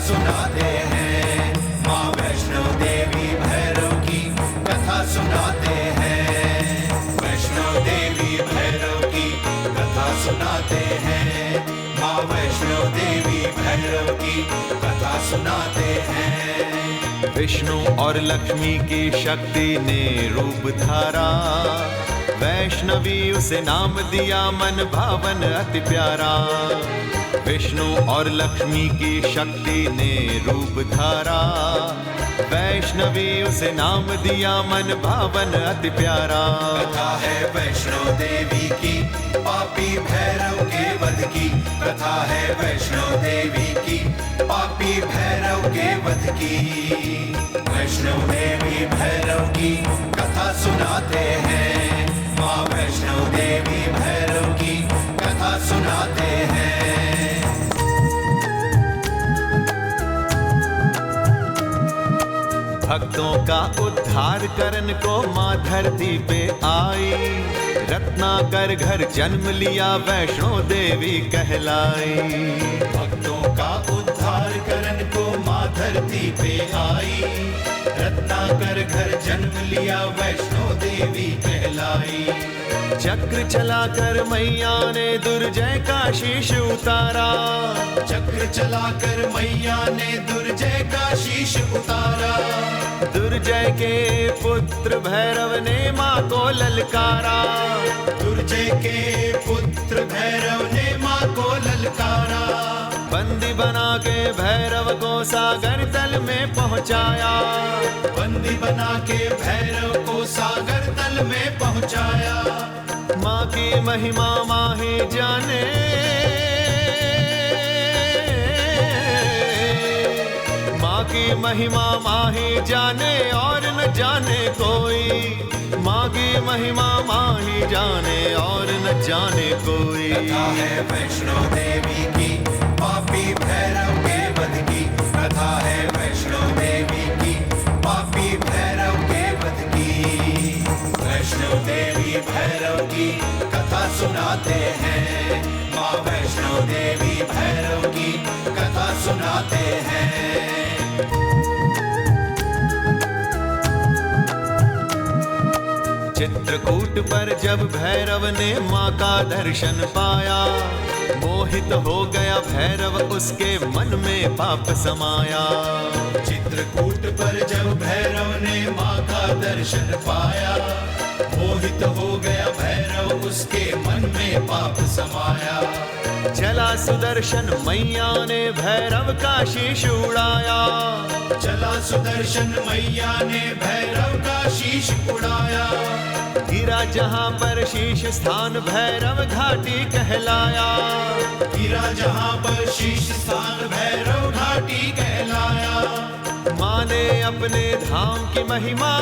सुनाते हैं, माँ वैष्णो देवी भैरव की कथा सुनाते हैं, वैष्णो देवी भैरव की कथा सुनाते हैं, माँ वैष्णो देवी भैरव की कथा सुनाते हैं। विष्णु और लक्ष्मी की शक्ति ने रूप धारा, वैष्णवी उसे नाम दिया मन भावन अति प्यारा। विष्णु और लक्ष्मी की शक्ति ने रूप धारा, वैष्णवी उसे नाम दिया मन भावन अति प्यारा। कथा है वैष्णो देवी की पापी भैरव के वध की, कथा है वैष्णो देवी की पापी भैरव के वध की। वैष्णो देवी भैरव की कथा सुनाते हैं, माँ वैष्णो देवी भैरव की कथा सुनाते हैं। भक्तों का उद्धार करन को माँ धरती पे आई, रत्नाकर घर जन्म लिया वैष्णो देवी कहलाई। भक्तों का उद्धार करन को माँ धरती पे आई, रत्नाकर घर जन्म लिया वैष्णो देवी कहलाई। चक्र चलाकर मैया ने दुर्जय का शीश उतारा, चक्र चलाकर मैया ने दुर्जय का शीश उतारा। दुर्जय के पुत्र भैरव ने माँ को ललकारा, दुर्जय के पुत्र भैरव ने माँ को ललकारा। बंदी बना के भैरव को सागर तल में पहुँचाया, बंदी बना के भैरव को सागर तल में पहुँचाया। माँ की महिमा माँ ही जाने, माँ की महिमा माँ ही जाने और न जाने कोई। माँ की महिमा माँ ही जाने और न जाने कोई। कथा है वैष्णो देवी की पापी भैरव के वध की, कथा है वैष्णो देवी की पापी भैरव के वध की। वैष्णो देवी भैरव की कथा सुनाते हैं, माँ वैष्णो देवी भैरव की कथा सुनाते हैं। चित्रकूट पर जब भैरव ने माँ का दर्शन पाया, मोहित हो गया भैरव उसके मन में पाप समाया। चित्रकूट पर जब भैरव ने माँ का दर्शन पाया, मोहित हो गया भैरव उसके मन में पाप समाया। चला सुदर्शन मैया ने भैरव का शीश उड़ाया, चला सुदर्शन मैया ने भैरव का शीश उड़ाया। गिरा जहाँ पर शीश स्थान भैरव घाटी कहलाया, गिरा जहाँ पर शीश स्थान भैरव घाटी कहलाया। माँ ने अपने धाम की महिमा,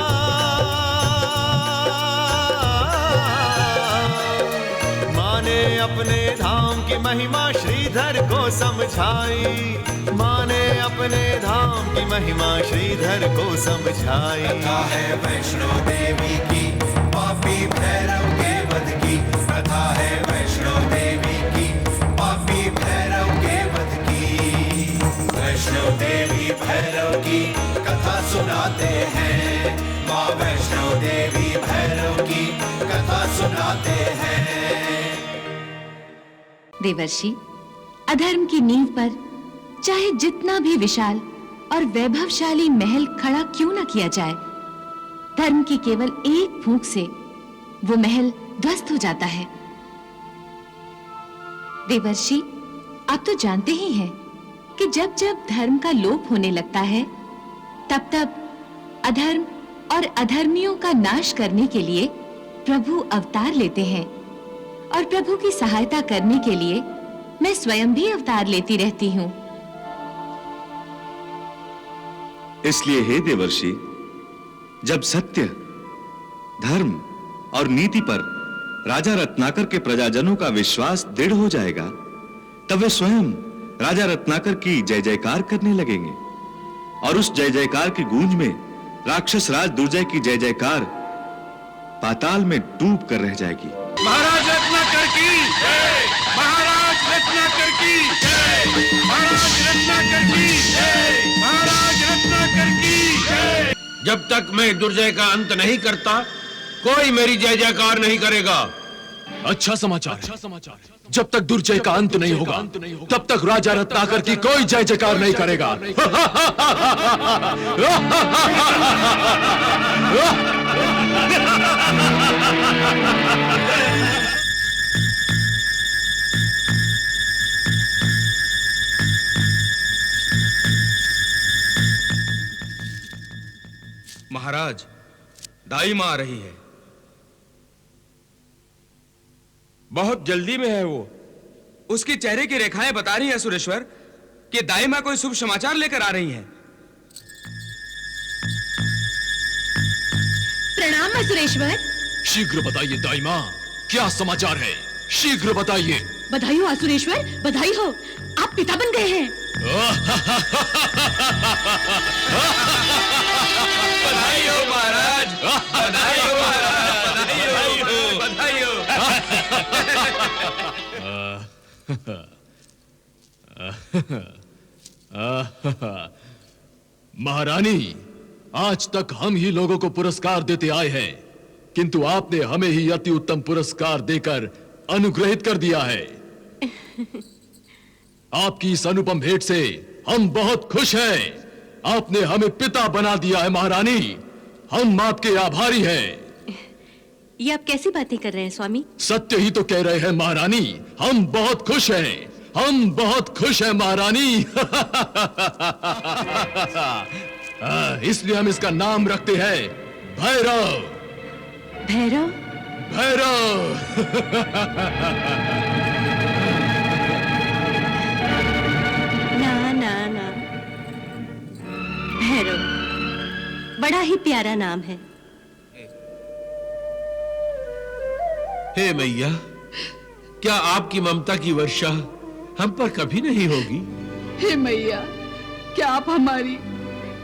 माँ ने अपने धाम की महिमा श्रीधर को समझाई, माँ ने अपने धाम की महिमा श्रीधर को समझाई। कथा है वैष्णो देवी की पापी भैरव के वध की, कथा है वैष्णो देवी की पापी भैरव के वध की। वैष्णो देवी भैरव की कथा सुनाते हैं, माँ वैष्णो देवी भैरव की कथा सुनाते हैं। देवर्षि, अधर्म की नींव पर चाहे जितना भी विशाल और वैभवशाली महल खड़ा क्यों न किया जाए, धर्म की केवल एक फूंक से वो महल ध्वस्त हो जाता है। देवर्षि, आप तो जानते ही हैं कि जब जब धर्म का लोप होने लगता है, तब तब अधर्म और अधर्मियों का नाश करने के लिए प्रभु अवतार लेते हैं, और प्रभु की सहायता करने के लिए मैं स्वयं भी अवतार लेती रहती हूँ। इसलिए हे देवर्षि, जब सत्य, धर्म और नीति पर राजा रत्नाकर के प्रजाजनों का विश्वास दृढ़ हो जाएगा, तब वे स्वयं राजा रत्नाकर की जय जयकार करने लगेंगे, और उस जय जयकार की गूंज में राक्षस राज दुर्जय की जय जयकार पाताल में डूब कर रह जाएगी। महाराज रत्नाकर की जय, महाराज रत्नाकर की जय, महाराज रत्नाकर की जय। जब तक मैं दुर्जय का अंत नहीं करता, कोई मेरी जय जयकार नहीं करेगा। अच्छा समाचार है। जब तक दुर्जय का अंत नहीं होगा, तब तक राजा रत्नाकर की कोई जय जयकार नहीं करेगा। महाराज, दाई मां आ रही है। बहुत जल्दी में है वो। उसके चेहरे की रेखाएं बता रही है सुरेश्वर कि दाई मां कोई शुभ समाचार लेकर आ रही हैं। प्रणाम असुरेश्वर। शीघ्र बताइए दाई मां, क्या समाचार है? शीघ्र बताइए। बधाई हो असुरेश्वर, बधाई हो, आप पिता बन गए हैं। बधाई हो महाराज, बधाई हो महाराज, बधाई हो, बधाई हो। महारानी, आज तक हम ही लोगों को पुरस्कार देते आए हैं, किंतु आपने हमें ही अति उत्तम पुरस्कार देकर अनुग्रहित कर दिया है। आपकी इस अनुपम भेंट से हम बहुत खुश हैं। आपने हमें पिता बना दिया है महारानी, हम आपके आभारी हैं। ये आप कैसी बातें कर रहे हैं स्वामी? सत्य ही तो कह रहे हैं महारानी, हम बहुत खुश हैं, हम बहुत खुश हैं महारानी। इसलिए हम इसका नाम रखते हैं भैरव। भैरव? भैरव। ना ना ना, भैरव बड़ा ही प्यारा नाम है। हे मैया, क्या आपकी ममता की वर्षा हम पर कभी नहीं होगी? हे मैया, क्या आप हमारी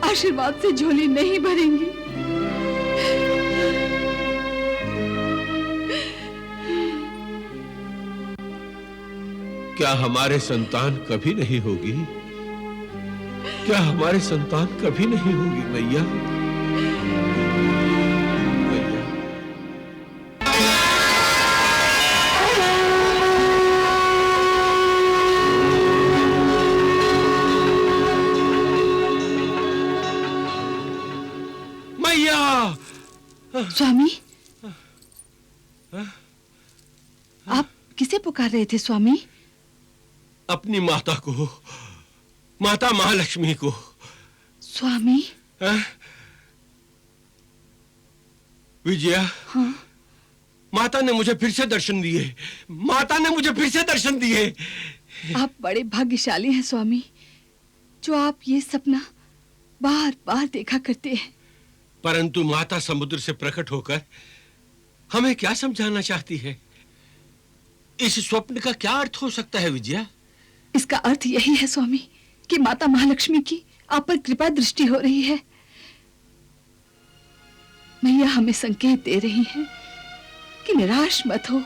आशीर्वाद से झोली नहीं भरेंगी? क्या हमारे संतान कभी नहीं होगी? क्या हमारे संतान कभी नहीं होगी मैया? मैया। मैया! स्वामी, आप किसे पुकार रहे थे स्वामी? अपनी माता को, माता महालक्ष्मी को। स्वामी? विजया, हाँ? माता ने मुझे फिर से दर्शन दिए, माता ने मुझे फिर से दर्शन दिए। आप बड़े भाग्यशाली हैं स्वामी, जो आप ये सपना बार बार देखा करते हैं। परंतु माता समुद्र से प्रकट होकर हमें क्या समझाना चाहती है? इस स्वप्न का क्या अर्थ हो सकता है विजया? इसका अर्थ यही है स्वामी कि माता महालक्ष्मी की आप पर कृपा दृष्टि हो रही है। मैया हमें संकेत दे रही हैं कि निराश मत हो,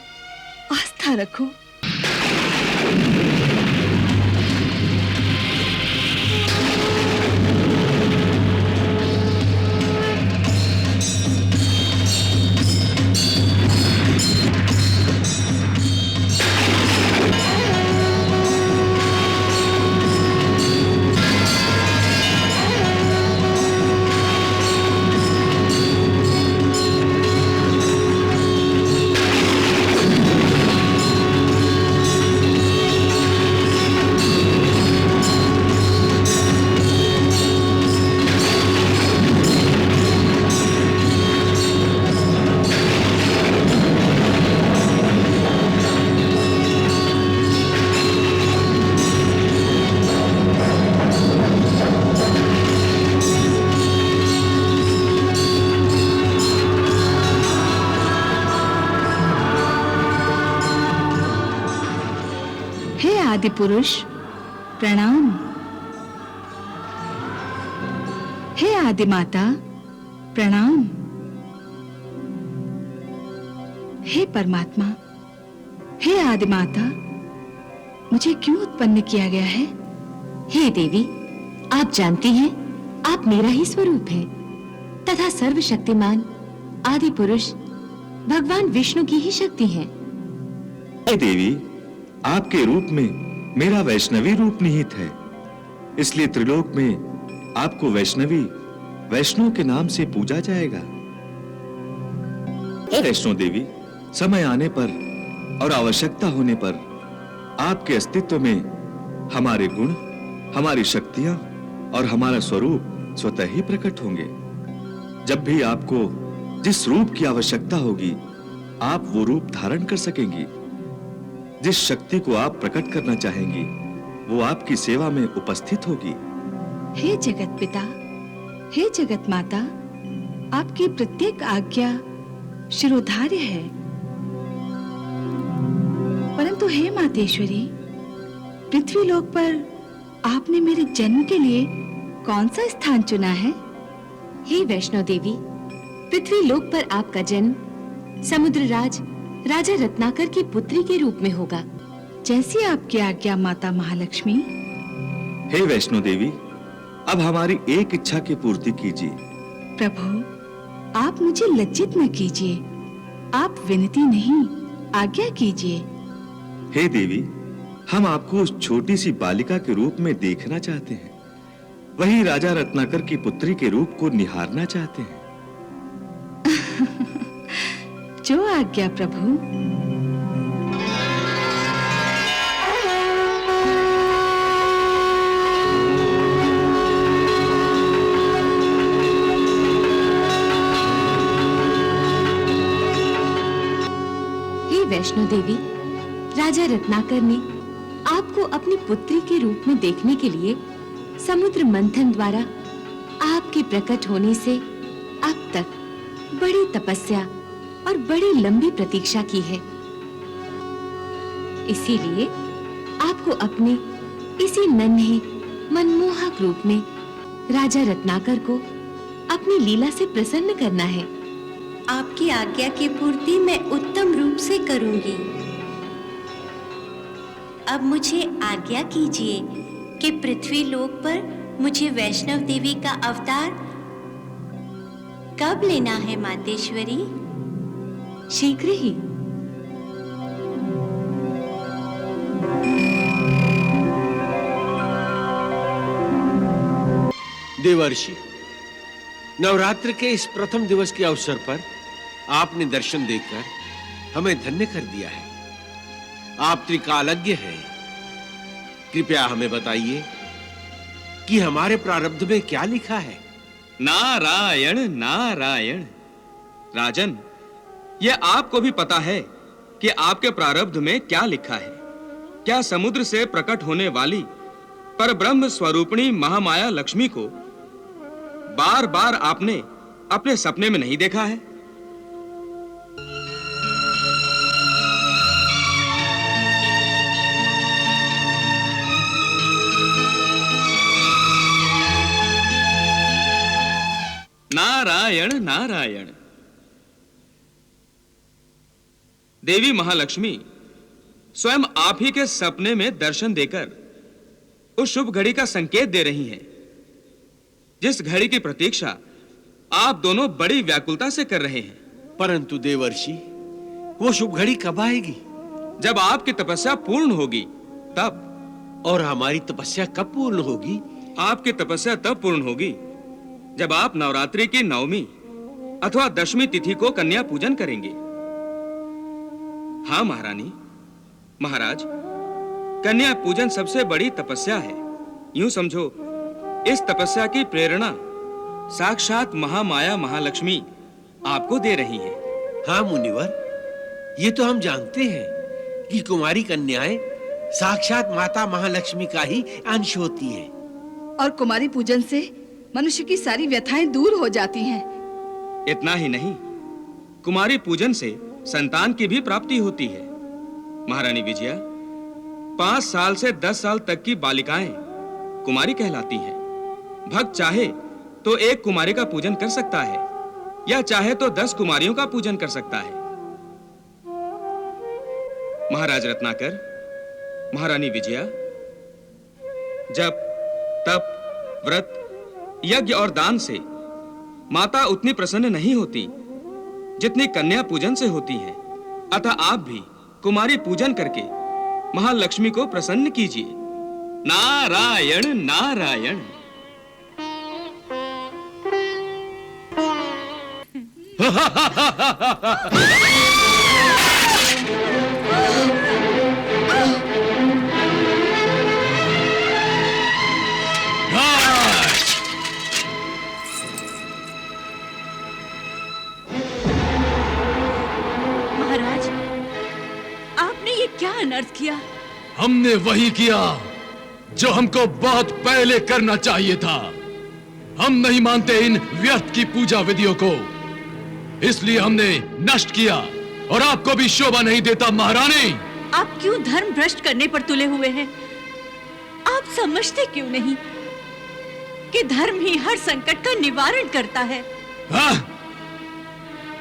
आस्था रखो। आदि पुरुष प्रणाम। हे आदि माता प्रणाम। हे परमात्मा, हे आदि माता, मुझे क्यों उत्पन्न किया गया है? हे देवी, आप जानती हैं आप मेरा ही स्वरूप है। तथा सर्वशक्तिमान आदि पुरुष भगवान विष्णु की ही शक्ति है। हे देवी, आपके रूप में मेरा वैष्णवी रूप निहित है, इसलिए त्रिलोक में आपको वैष्णवी, वैष्णो के नाम से पूजा जाएगा। वैष्णो देवी, समय आने पर और आवश्यकता होने पर आपके अस्तित्व में हमारे गुण, हमारी शक्तियां और हमारा स्वरूप स्वतः ही प्रकट होंगे। जब भी आपको जिस रूप की आवश्यकता होगी, आप वो रूप धारण कर सकेंगी। जिस शक्ति को आप प्रकट करना चाहेंगी, वो आपकी सेवा में उपस्थित होगी। हे जगत पिता, हे जगत माता, आपकी प्रत्येक आज्ञा शिरोधार्य है। परंतु हे मातेश्वरी, पृथ्वी लोक पर आपने मेरे जन्म के लिए कौन सा स्थान चुना है? हे वैष्णो देवी, पृथ्वी लोक पर आपका जन्म समुद्रराज राजा रत्नाकर की पुत्री के रूप में होगा। जैसी आपकी आज्ञा माता महालक्ष्मी। हे वैष्णो देवी, अब हमारी एक इच्छा की पूर्ति कीजिए। प्रभु, आप मुझे लज्जित न कीजिए, आप विनती नहीं, आज्ञा कीजिए। हे देवी, हम आपको उस छोटी सी बालिका के रूप में देखना चाहते हैं, वही राजा रत्नाकर की पुत्री के रूप को निहारना चाहते हैं। जो आज्ञा प्रभु। हे वैष्णो देवी, राजा रत्नाकर ने आपको अपनी पुत्री के रूप में देखने के लिए समुद्र मंथन द्वारा आपके प्रकट होने से अब तक बड़ी तपस्या और बड़ी लंबी प्रतीक्षा की है। इसीलिए आपको अपने इसी नन्हे मनमोहक रूप में राजा रत्नाकर को अपनी लीला से प्रसन्न करना है। आपकी आज्ञा की पूर्ति मैं उत्तम रूप से करूंगी। अब मुझे आज्ञा कीजिए कि पृथ्वी लोक पर मुझे वैष्णव देवी का अवतार कब लेना है मातेश्वरी? शीघ्र ही। देवर्षि, नवरात्र के इस प्रथम दिवस के अवसर पर आपने दर्शन देकर हमें धन्य कर दिया है। आप त्रिकालज्ञ हैं। कृपया हमें बताइए कि हमारे प्रारब्ध में क्या लिखा है। नारायण नारायण। राजन, यह आपको भी पता है कि आपके प्रारब्ध में क्या लिखा है। क्या समुद्र से प्रकट होने वाली परब्रह्म स्वरूपिणी महामाया लक्ष्मी को बार बार आपने अपने सपने में नहीं देखा है? नारायण नारायण। देवी महालक्ष्मी स्वयं आप ही के सपने में दर्शन देकर उस शुभ घड़ी का संकेत दे रही हैं, जिस घड़ी की प्रतीक्षा आप दोनों बड़ी व्याकुलता से कर रहे हैं। परंतु देवर्षि, वो शुभ घड़ी कब आएगी? जब आपकी तपस्या पूर्ण होगी तब। और हमारी तपस्या कब पूर्ण होगी? आपकी तपस्या तब पूर्ण होगी जब आप नवरात्रि की नवमी अथवा दशमी तिथि को कन्या पूजन करेंगे। हाँ महारानी, महाराज, कन्या पूजन सबसे बड़ी तपस्या है। यूं समझो, इस तपस्या की प्रेरणा साक्षात महामाया महालक्ष्मी आपको दे रही है। हाँ मुनिवर, ये तो हम जानते हैं कि कुमारी कन्याएं साक्षात माता महालक्ष्मी का ही अंश होती हैं। और कुमारी पूजन से मनुष्य की सारी व्यथाएं दूर हो जाती हैं। इतना ही नहीं, कुमारी पूजन से संतान की भी प्राप्ति होती है। महारानी विजया, 5 साल से 10 साल तक की बालिकाएं कुमारी कहलाती हैं। भक्त चाहे तो एक कुमारी का पूजन कर सकता है या चाहे तो 10 कुमारियों का पूजन कर सकता है। महाराज रत्नाकर, महारानी विजया, जब तप, व्रत, यज्ञ और दान से माता उतनी प्रसन्न नहीं होती जितनी कन्या पूजन से होती है। अतः आप भी कुमारी पूजन करके महालक्ष्मी को प्रसन्न कीजिए। नारायण नारायण। महाराज, आपने ये क्या अनर्थ किया? हमने वही किया जो हमको बहुत पहले करना चाहिए था। हम नहीं मानते इन व्यर्थ की पूजा विधियों को, इसलिए हमने नष्ट किया और आपको भी शोभा नहीं देता। महारानी, आप क्यों धर्म भ्रष्ट करने पर तुले हुए हैं? आप समझते क्यों नहीं कि धर्म ही हर संकट का निवारण करता है? हाँ?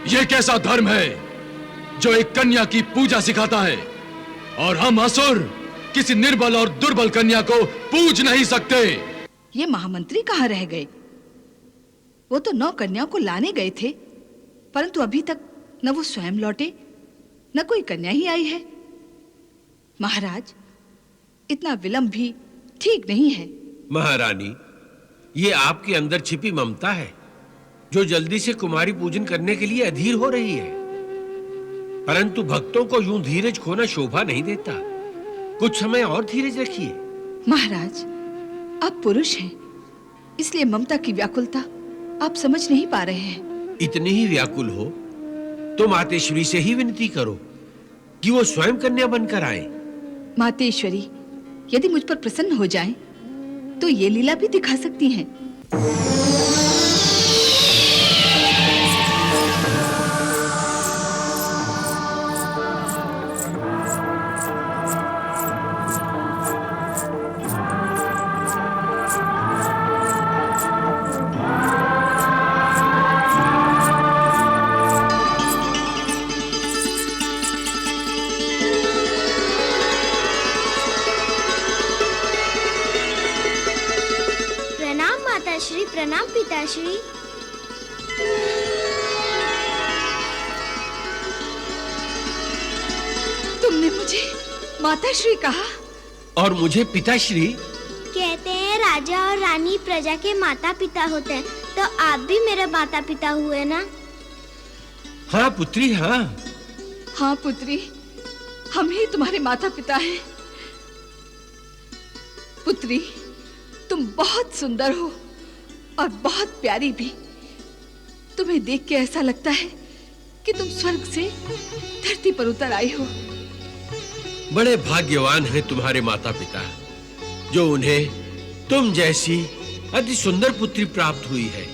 ये कैसा धर्म है जो एक कन्या की पूजा सिखाता है और हम असुर किसी निर्बल और दुर्बल कन्या को पूज नहीं सकते? ये महामंत्री कहाँ रह गए? वो तो 9 कन्याओं को लाने गए थे, परंतु अभी तक न वो स्वयं लौटे न कोई कन्या ही आई है। महाराज, इतना विलंब भी ठीक नहीं है। महारानी, ये आपके अंदर छिपी ममता है जो जल्दी से कुमारी पूजन करने के लिए अधीर हो रही है। परंतु भक्तों को यूं धीरज खोना शोभा नहीं देता। कुछ समय और धीरज रखिए। महाराज, आप पुरुष हैं, इसलिए ममता की व्याकुलता आप समझ नहीं पा रहे हैं। इतने ही व्याकुल हो तो मातेश्वरी से ही विनती करो कि वो स्वयं कन्या बनकर आए। मातेश्वरी यदि मुझ पर प्रसन्न हो जाएं, तो ये लीला भी दिखा सकती हैं। माताश्री, प्रणाम पिताश्री। तुमने मुझे माताश्री कहा और मुझे पिताश्री? कहते हैं राजा और रानी प्रजा के माता पिता होते हैं, तो आप भी मेरे माता पिता हुए ना? हाँ पुत्री, हाँ। हाँ पुत्री, हम ही तुम्हारे माता पिता हैं। पुत्री, तुम बहुत सुंदर हो और बहुत प्यारी भी। तुम्हें देख के ऐसा लगता है कि तुम स्वर्ग से धरती पर उतर आई हो। बड़े भाग्यवान हैं तुम्हारे माता पिता, जो उन्हें तुम जैसी अति सुंदर पुत्री प्राप्त हुई है।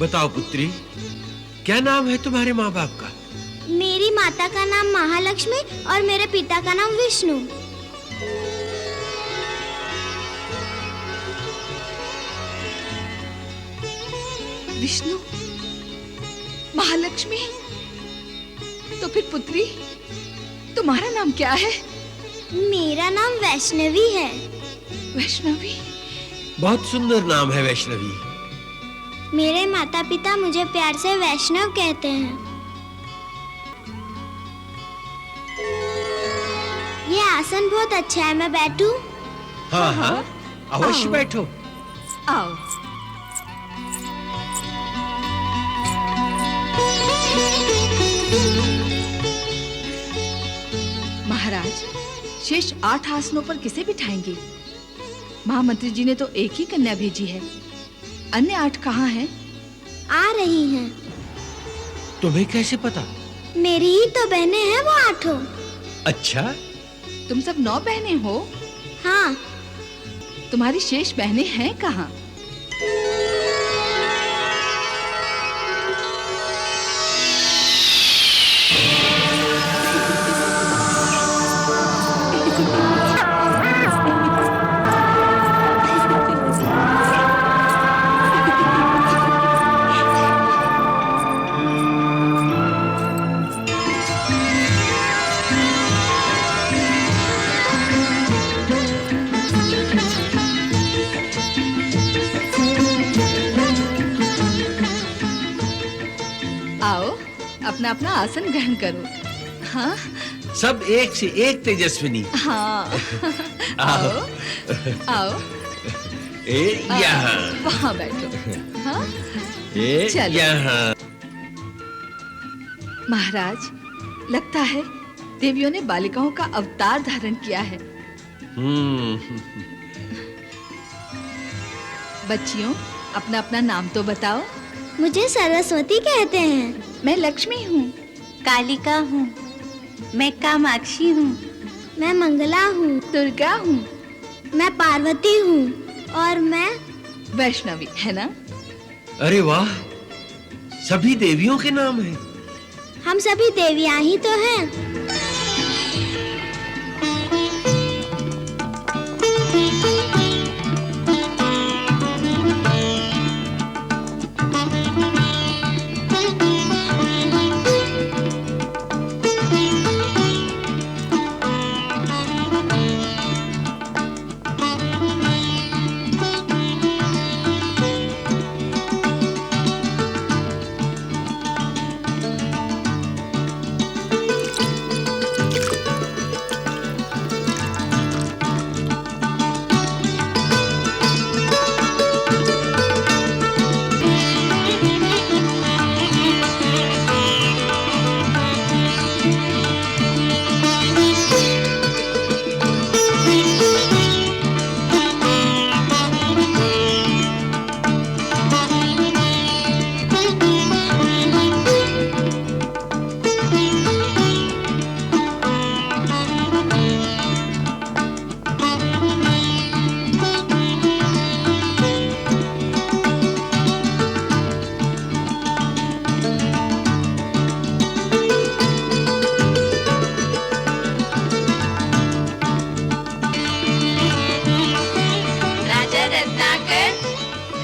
बताओ पुत्री, क्या नाम है तुम्हारे माँ बाप का? मेरी माता का नाम महालक्ष्मी और मेरे पिता का नाम विष्णु। विष्णु, महालक्ष्मी, तो फिर पुत्री तुम्हारा नाम क्या है? मेरा नाम वैष्णवी है। वैष्णवी? बहुत सुंदर नाम है वैष्णवी। मेरे माता पिता मुझे प्यार से वैष्णव कहते हैं। ये आसन बहुत अच्छा है, मैं बैठूं? हाँ हाँ, अवश्य आओ। बैठो। आओ। महाराज, शेष 8 आसनों पर किसे बिठाएंगे? महामंत्री जी ने तो एक ही कन्या भेजी है, अन्य 8 कहाँ हैं? आ रही हैं। तुम्हें कैसे पता? मेरी ही तो बहनें हैं वो 8। अच्छा, तुम सब 9 बहनें हो? हाँ। तुम्हारी शेष बहनें हैं कहाँ? अपना अपना आसन ग्रहण करो। हाँ सब एक से एक तेजस्विनी। हाँ आओ आओ यहाँ वहाँ बैठो। हाँ चलो। यहाँ महाराज, लगता है देवियों ने बालिकाओं का अवतार धारण किया है। बच्चियों, अपना अपना नाम तो बताओ। मुझे सरस्वती कहते हैं। मैं लक्ष्मी हूँ। कालिका हूँ। मैं कामाक्षी हूँ। मैं मंगला हूँ। दुर्गा हूँ। मैं पार्वती हूँ। और मैं वैष्णवी, है ना? अरे वाह, सभी देवियों के नाम हैं। हम सभी देवियां ही तो हैं।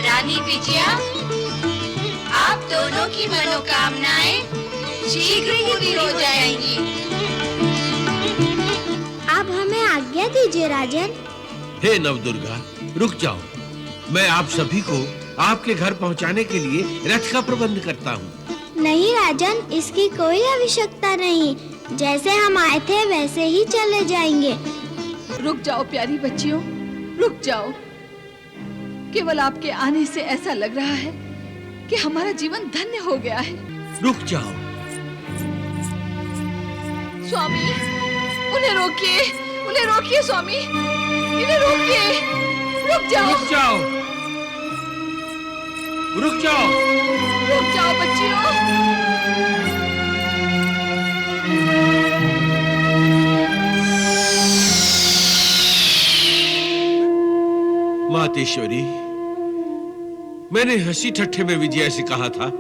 रानी विजया, आप दोनों की मनोकामनाएं शीघ्र ही पूरी हो जाएंगी। आप हमें आज्ञा दीजिए राजन। हे नवदुर्गा, रुक जाओ। मैं आप सभी को आपके घर पहुंचाने के लिए रथ का प्रबंध करता हूँ। नहीं राजन, इसकी कोई आवश्यकता नहीं। जैसे हम आए थे वैसे ही चले जाएंगे। रुक जाओ प्यारी बच्चियों, रुक जाओ। केवल आपके आने से ऐसा लग रहा है कि हमारा जीवन धन्य हो गया है। रुक जाओ। स्वामी, उन्हें रोकिए, उन्हें रोकिए स्वामी, इन्हें रोकिए। रुक जाओ, रुक जाओ, रुक जाओ, रुक जाओ बच्चियों। मातेश्वरी, मैंने हंसी ठट्ठे में विजया से कहा था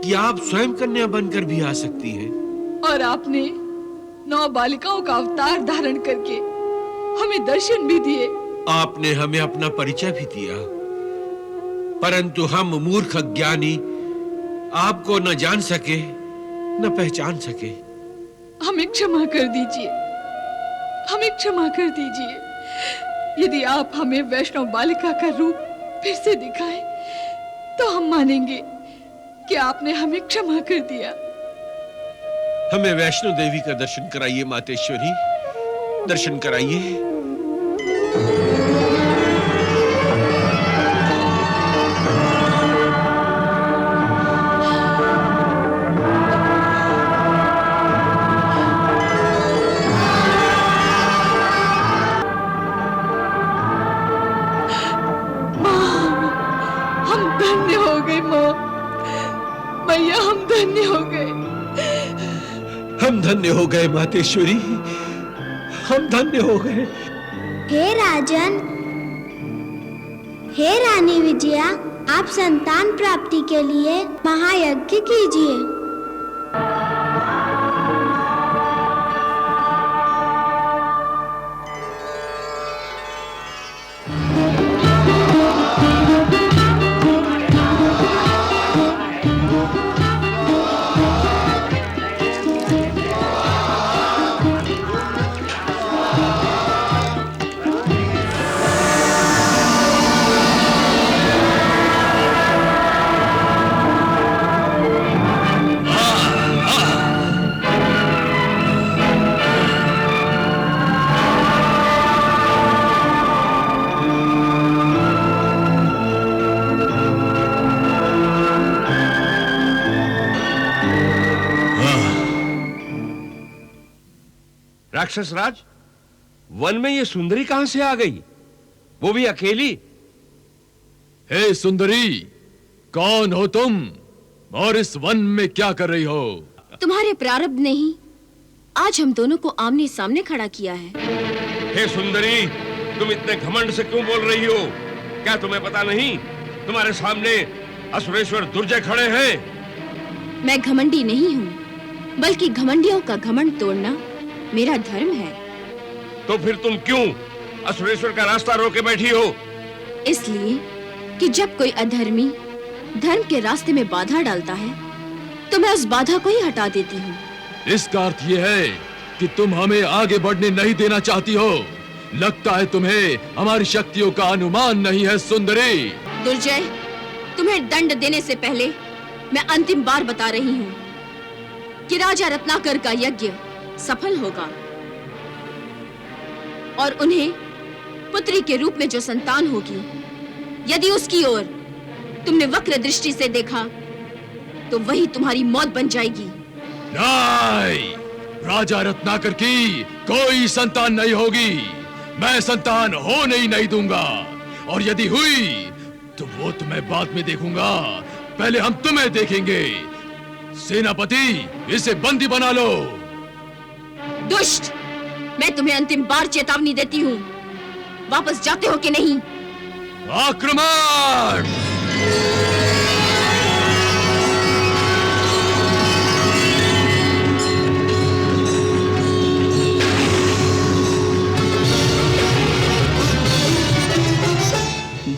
कि आप स्वयं कन्या बनकर भी आ सकती हैं। और आपने 9 बालिकाओं का अवतार धारण करके हमें दर्शन भी दिए। आपने हमें अपना परिचय भी दिया, परंतु हम मूर्ख ज्ञानी आपको न जान सके न पहचान सके। हमें क्षमा कर दीजिए, हमें क्षमा कर दीजिए। यदि आप हमें वैष्णव बालिका का रूप फिर से दिखाएं, तो हम मानेंगे कि आपने हमें क्षमा कर दिया। हमें वैष्णो देवी का दर्शन कराइए मातेश्वरी, दर्शन कराइए। मैया, हम धन्य हो गए। हम धन्य हो गए मातेश्वरी, हम धन्य हो गए। हे राजन, हे रानी विजया, आप संतान प्राप्ति के लिए महायज्ञ कीजिए। राक्षस राज, वन में ये सुंदरी कहां से आ गई, वो भी अकेली? हे सुंदरी, कौन हो तुम और इस वन में क्या कर रही हो? तुम्हारे प्रारब्ध ने ही आज हम दोनों को आमने सामने खड़ा किया है। हे सुंदरी, तुम इतने घमंड से क्यों बोल रही हो? क्या तुम्हें पता नहीं तुम्हारे सामने असुरेश्वर दुर्जय खड़े हैं? मैं घमंडी नहीं हूँ, बल्कि घमंडियों का घमंड तोड़ना मेरा धर्म है। तो फिर तुम क्यों असुरेश्वर का रास्ता रोके बैठी हो? इसलिए कि जब कोई अधर्मी धर्म के रास्ते में बाधा डालता है तो मैं उस बाधा को ही हटा देती हूँ। इसका अर्थ यह है कि तुम हमें आगे बढ़ने नहीं देना चाहती हो। लगता है तुम्हें हमारी शक्तियों का अनुमान नहीं है सुंदरी। दुर्जय, तुम्हें दंड देने से पहले मैं अंतिम बार बता रही हूँ कि राजा रत्नाकर का यज्ञ सफल होगा और उन्हें पुत्री के रूप में जो संतान होगी, यदि उसकी ओर तुमने वक्र दृष्टि से देखा तो वही तुम्हारी मौत बन जाएगी। नहीं, राजा रत्नाकर की कोई संतान नहीं होगी। मैं संतान होने ही नहीं दूंगा, और यदि हुई तो वो तो मैं बाद में देखूंगा। पहले हम तुम्हें देखेंगे। सेनापति, इसे बंदी बना लो। दुष्ट, मैं तुम्हें अंतिम बार चेतावनी देती हूँ, वापस जाते हो कि नहीं? आक्रमण!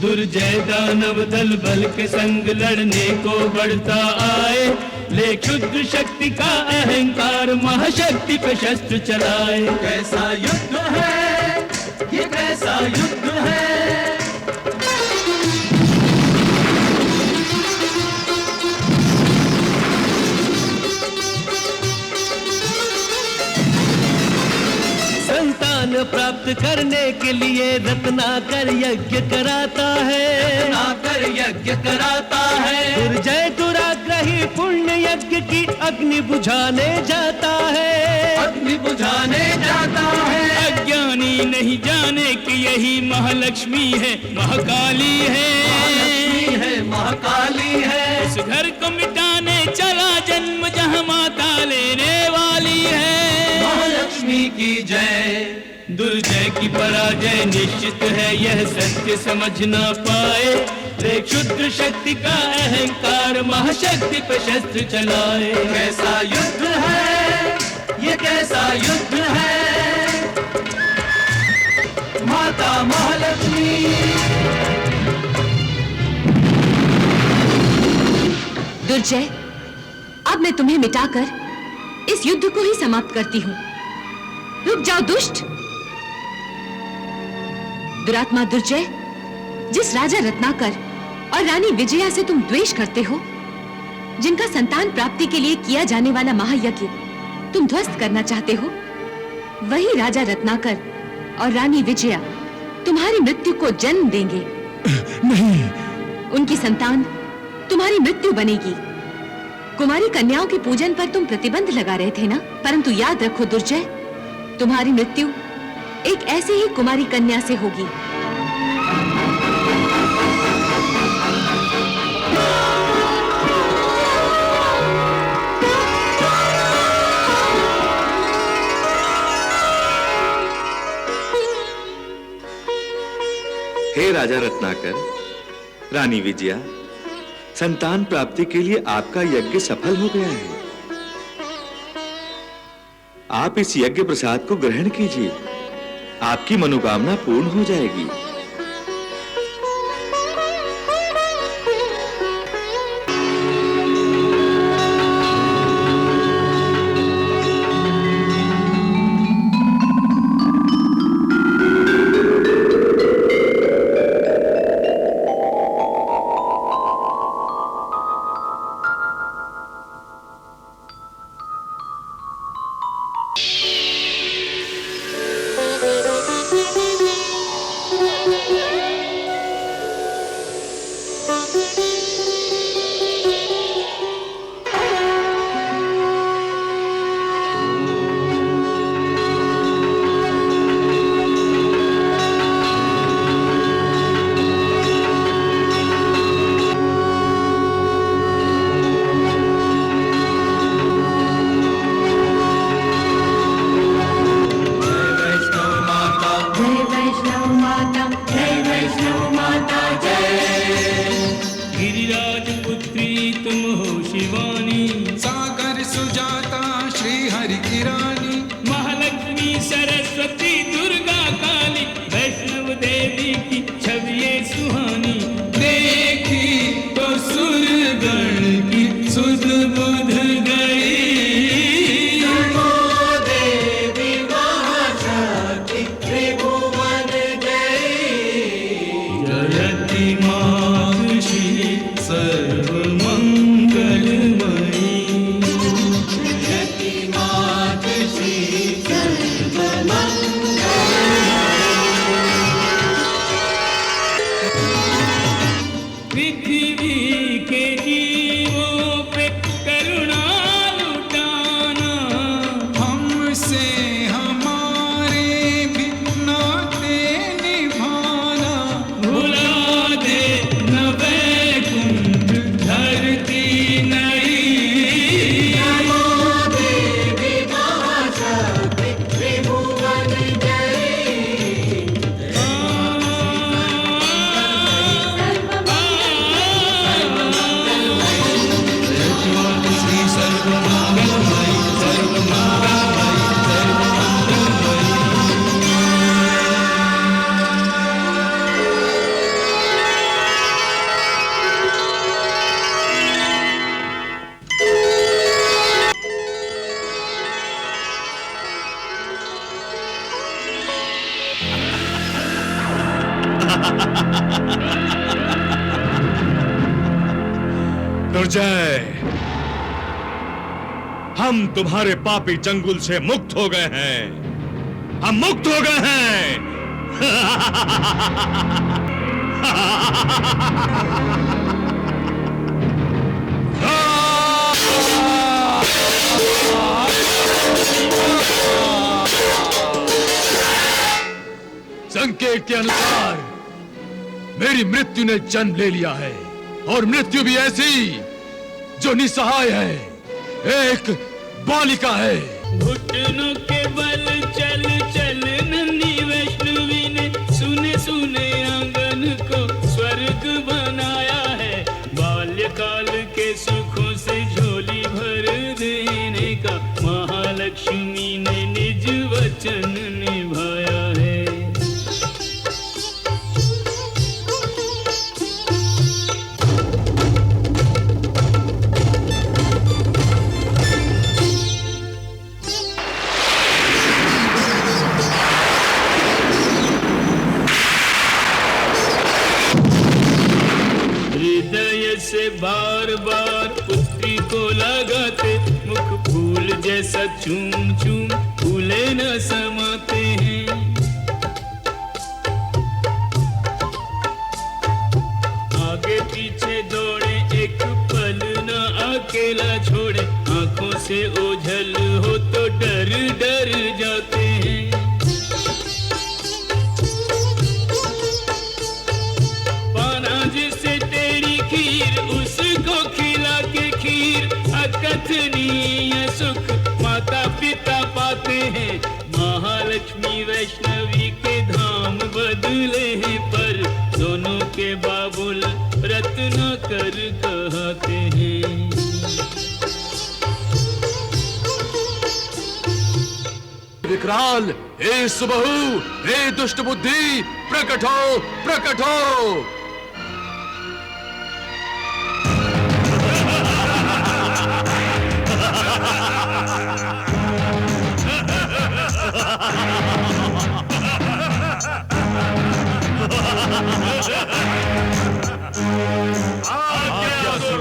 दुर्जय दानव दल बल के संग लड़ने को बढ़ता आए, ले क्षुद्र शक्ति का अहंकार महाशक्ति पे शस्त्र चलाए। कैसा युद्ध है ये, कैसा युद्ध है? संतान प्राप्त करने के लिए रत्नाकर यज्ञ कराता है, रत्नाकर यज्ञ कराता है। दुर्जय दुराग्रही पुण्य यज्ञ की अग्नि बुझाने जाता है, अग्नि बुझाने जाता है। अज्ञानी नहीं जाने कि यही महालक्ष्मी है, महाकाली है, महालक्ष्मी है, महाकाली है। उस घर को मिटाने चला जन्म जहाँ माता लेने वाली है। महालक्ष्मी की जय। दुर्जय की पराजय निश्चित है, यह सत्य समझ ना पाए, रे क्षुद्र शक्ति का अहंकार महाशक्ति पे शस्त्र चलाए। कैसा युद्ध है ये, कैसा युद्ध है? माता महालक्ष्मी। दुर्जय, अब मैं तुम्हें मिटाकर इस युद्ध को ही समाप्त करती हूँ। रुक जाओ दुष्ट। दुरात्मा दुर्जय, जिस राजा रत्नाकर और रानी विजया से तुम द्वेष करते हो, जिनका संतान प्राप्ति के लिए किया जाने वाला महायज्ञ तुम ध्वस्त करना चाहते हो, वही राजा रत्नाकर और रानी विजया तुम्हारी मृत्यु को जन्म देंगे। नहीं, उनकी संतान तुम्हारी मृत्यु बनेगी। कुमारी कन्याओं के पूजन पर तुम प्रतिबंध लगा रहे थे ना, परंतु याद रखो दुर्जय, तुम्हारी मृत्यु एक ऐसी ही कुमारी कन्या से होगी। हे राजा रत्नाकर, रानी विजया, संतान प्राप्ति के लिए आपका यज्ञ सफल हो गया है। आप इस यज्ञ प्रसाद को ग्रहण कीजिए, आपकी मनोकामना पूर्ण हो जाएगी। सरस्वती दुर्गा काली वैष्णव देवी की छवि ये सुहानी देखी तो सुरगण की सुध बुध गई। नमो देवी महाशक्ति त्रिभुवन जयी। जयति मातृश्री सर्वमंगलमयी। जयति मातृश्री पृथ्वी के जीवों पे करुणा लुटाना हमसे हमारे भी नाते निभाना। भुला दे न वैकुंठ धरती नई। नमो देवी महाशक्ति त्रिभुवन जयी। श्री सर्वमंगलमयी दुर्जय, हम तुम्हारे पापी चंगुल से मुक्त हो गए हैं। हम मुक्त हो गए हैं। संकेत के अनुसार मेरी मृत्यु ने जन्म ले लिया है, और मृत्यु भी ऐसी जो निसहाय है, एक बालिका है। घुटनों के बल चल चल नन्ही वैष्णवी ने सुने सुने आंगन को स्वर्ग बनाया है। बाल्यकाल के सुखों से झोली भर देने का महालक्ष्मी ने निज वचन निभाया है। हृदय से बार बार पुत्री को लगाते मुख फूल जैसा चूम चूम फूले न समाते हैं। आगे पीछे दौड़े एक पल न अकेला छोड़े, आंखों से ओझल हो तो डर डर जाते हैं। जिसे तेरी खीर उसको खिला के खीर अकथनीय सुख माता पिता पाते हैं। महालक्ष्मी वैष्णवी के धाम बदले हैं, पर दोनों के बाबुल रत्न कर कहते हैं। विकराल, हे सुबहू, हे दुष्ट बुद्धि, प्रकट हो, प्रकट हो।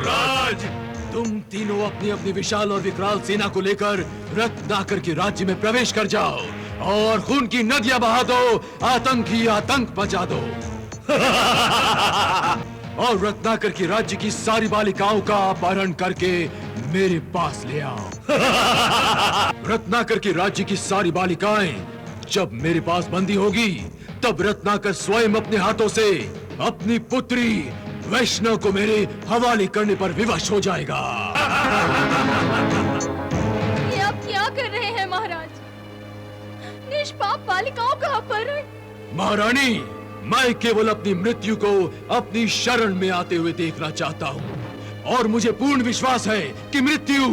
राज, तुम तीनों अपनी अपनी विशाल और विकराल सेना को लेकर रत्नाकर के राज्य में प्रवेश कर जाओ और खून की नदियां बहा दो, आतंकी आतंक मचा दो। और रत्नाकर के राज्य की सारी बालिकाओं का अपहरण करके मेरे पास ले आओ। रत्नाकर के राज्य की सारी बालिकाएं जब मेरे पास बंदी होगी, तब रत्नाकर स्वयं अपने हाथों से अपनी पुत्री वैष्णव को मेरे हवाले करने पर विवश हो जाएगा। ये आप क्या कर रहे हैं महाराज? निष्पाप बालिकाओं का अपहरण। महारानी, मैं केवल अपनी मृत्यु को अपनी शरण में आते हुए देखना चाहता हूँ, और मुझे पूर्ण विश्वास है कि मृत्यु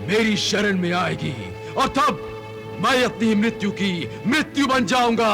मेरी शरण में आएगी, और तब मैं अपनी मृत्यु की मृत्यु बन जाऊंगा।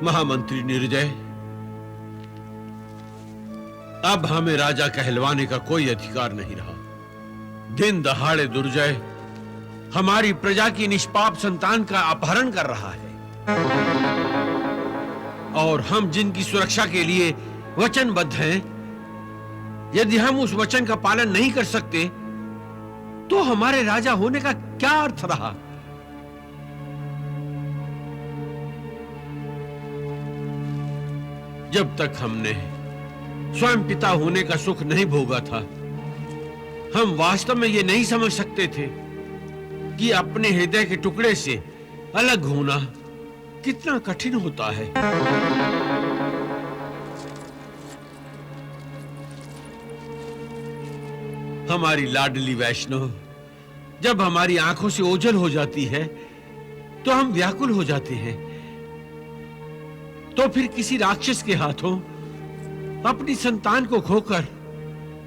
महामंत्री निर्दय, अब हमें राजा कहलवाने का कोई अधिकार नहीं रहा। दिन दहाड़े दुर्जय हमारी प्रजा की निष्पाप संतान का अपहरण कर रहा है और हम जिनकी सुरक्षा के लिए वचनबद्ध हैं, यदि हम उस वचन का पालन नहीं कर सकते तो हमारे राजा होने का क्या अर्थ रहा? जब तक हमने स्वयं पिता होने का सुख नहीं भोगा था, हम वास्तव में ये नहीं समझ सकते थे कि अपने हृदय के टुकड़े से अलग होना कितना कठिन होता है। हमारी लाडली वैष्णव जब हमारी आंखों से ओझल हो जाती है तो हम व्याकुल हो जाते हैं। तो फिर किसी राक्षस के हाथों अपनी संतान को खोकर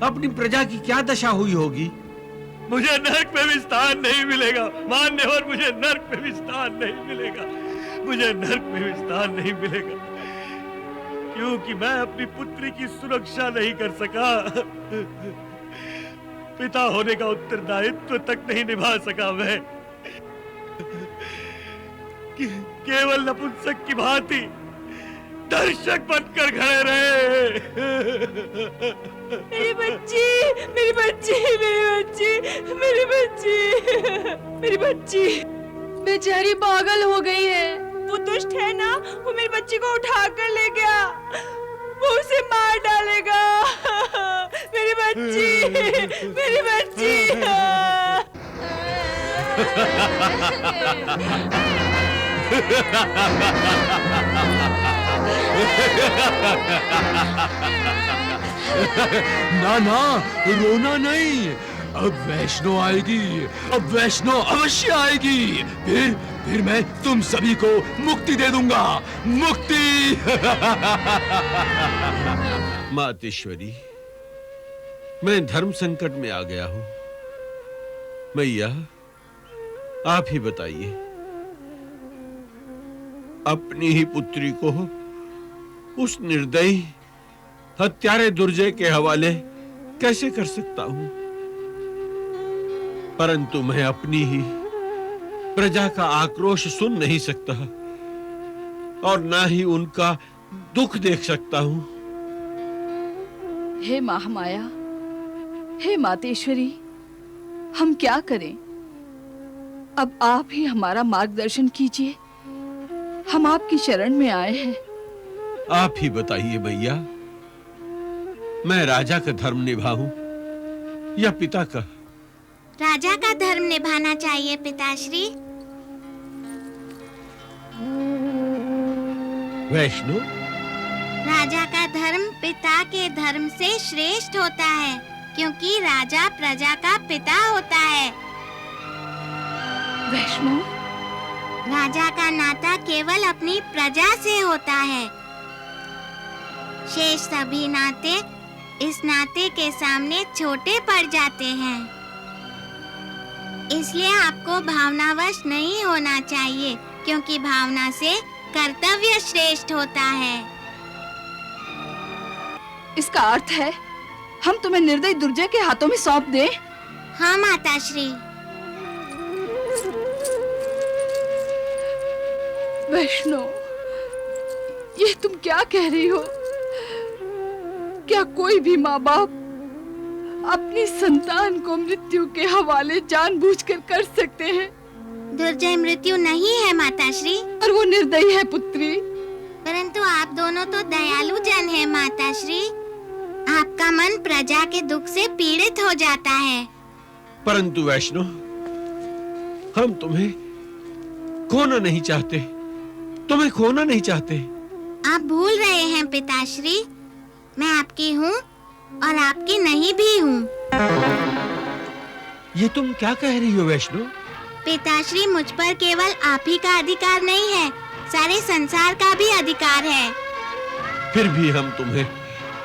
अपनी प्रजा की क्या दशा हुई होगी? मुझे नरक में भी स्थान नहीं मिलेगा मान्यवर, मुझे नरक में भी स्थान नहीं मिलेगा, मुझे नरक में भी स्थान नहीं मिलेगा, क्योंकि मैं अपनी पुत्री की सुरक्षा नहीं कर सका, पिता होने का उत्तरदायित्व तक नहीं निभा सका। मैं केवल नपुंसक की भांति दर्शक बनकर खड़े रहे। मेरी बच्ची, मेरी बच्ची, मेरी बच्ची, मेरी बच्ची, मेरी बच्ची बेचारी पागल हो गई है। वो दुष्ट है ना, वो मेरी बच्ची को उठा कर ले गया, वो उसे मार डालेगा। मेरी बच्ची, मेरी बच्ची। ना ना, रोना नहीं, अब वैष्णो आएगी, अब वैष्णो अवश्य आएगी। फिर मैं तुम सभी को मुक्ति दे दूंगा, मुक्ति। मातेश्वरी, मैं धर्म संकट में आ गया हूं। मैया, आप ही बताइए, अपनी ही पुत्री को उस निर्दयी हत्यारे दुर्जय के हवाले कैसे कर सकता हूं? परंतु मैं अपनी ही प्रजा का आक्रोश सुन नहीं सकता और ना ही उनका दुख देख सकता हूं। हे महामाया, हे मातेश्वरी, हम क्या करें? अब आप ही हमारा मार्गदर्शन कीजिए। हम आपकी शरण में आए हैं। आप ही बताइए भैया, मैं राजा का धर्म निभाऊं या पिता का? राजा का धर्म निभाना चाहिए पिताश्री। वैष्णो, राजा का धर्म पिता के धर्म से श्रेष्ठ होता है, क्योंकि राजा प्रजा का पिता होता है। वैष्णो, राजा का नाता केवल अपनी प्रजा से होता है। शेष सभी नाते इस नाते के सामने छोटे पड़ जाते हैं। इसलिए आपको भावनावश नहीं होना चाहिए, क्योंकि भावना से कर्तव्य श्रेष्ठ होता है। इसका अर्थ है हम तुम्हें निर्दयी दुर्जय के हाथों में सौंप दें? हाँ माताश्री। वैष्णो, ये तुम क्या कह रही हो? क्या कोई भी माँ बाप अपनी संतान को मृत्यु के हवाले जानबूझकर कर सकते हैं? दुर्जय मृत्यु नहीं है माताश्री। और वो निर्दयी है पुत्री। परंतु आप दोनों तो दयालु जन हैं माताश्री। आपका मन प्रजा के दुख से पीड़ित हो जाता है। परंतु वैष्णो, हम तुम्हें खोना नहीं चाहते, तुम्हें खोना नहीं चाहते। आप भूल रहे हैं पिताश्री, मैं आपकी हूँ और आपकी नहीं भी हूँ। ये तुम क्या कह रही हो वैष्णो? पिताश्री, मुझ पर केवल आप ही का अधिकार नहीं है, सारे संसार का भी अधिकार है। फिर भी हम तुम्हें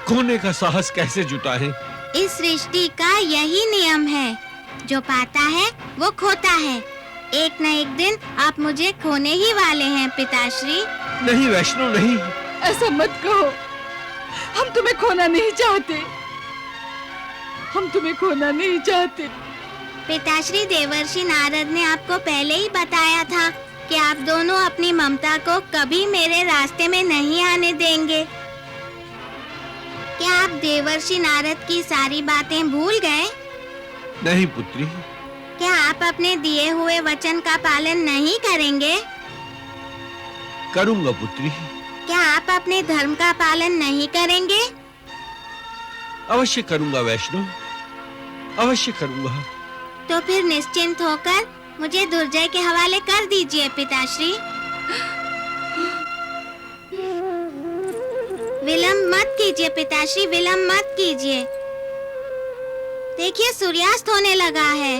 खोने का साहस कैसे जुटाएं? इस सृष्टि का यही नियम है, जो पाता है वो खोता है। एक न एक दिन आप मुझे खोने ही वाले हैं पिताश्री। नहीं वैष्णो, नहीं। ऐसा मत कहो, हम तुम्हें खोना नहीं चाहते। हम तुम्हें खोना नहीं चाहते। पिताश्री, देवर्षि नारद ने आपको पहले ही बताया था कि आप दोनों अपनी ममता को कभी मेरे रास्ते में नहीं आने देंगे। क्या आप देवर्षि नारद की सारी बातें भूल गए? नहीं पुत्री। क्या आप अपने दिए हुए वचन का पालन नहीं करेंगे? करूंगा पुत्री। क्या आप अपने धर्म का पालन नहीं करेंगे? अवश्य करूंगा वैष्णो, अवश्य करूंगा। तो फिर निश्चिंत होकर मुझे दुर्जय के हवाले कर दीजिए पिताश्री। विलंब मत कीजिए पिताश्री, विलंब मत कीजिए। देखिए सूर्यास्त होने लगा है।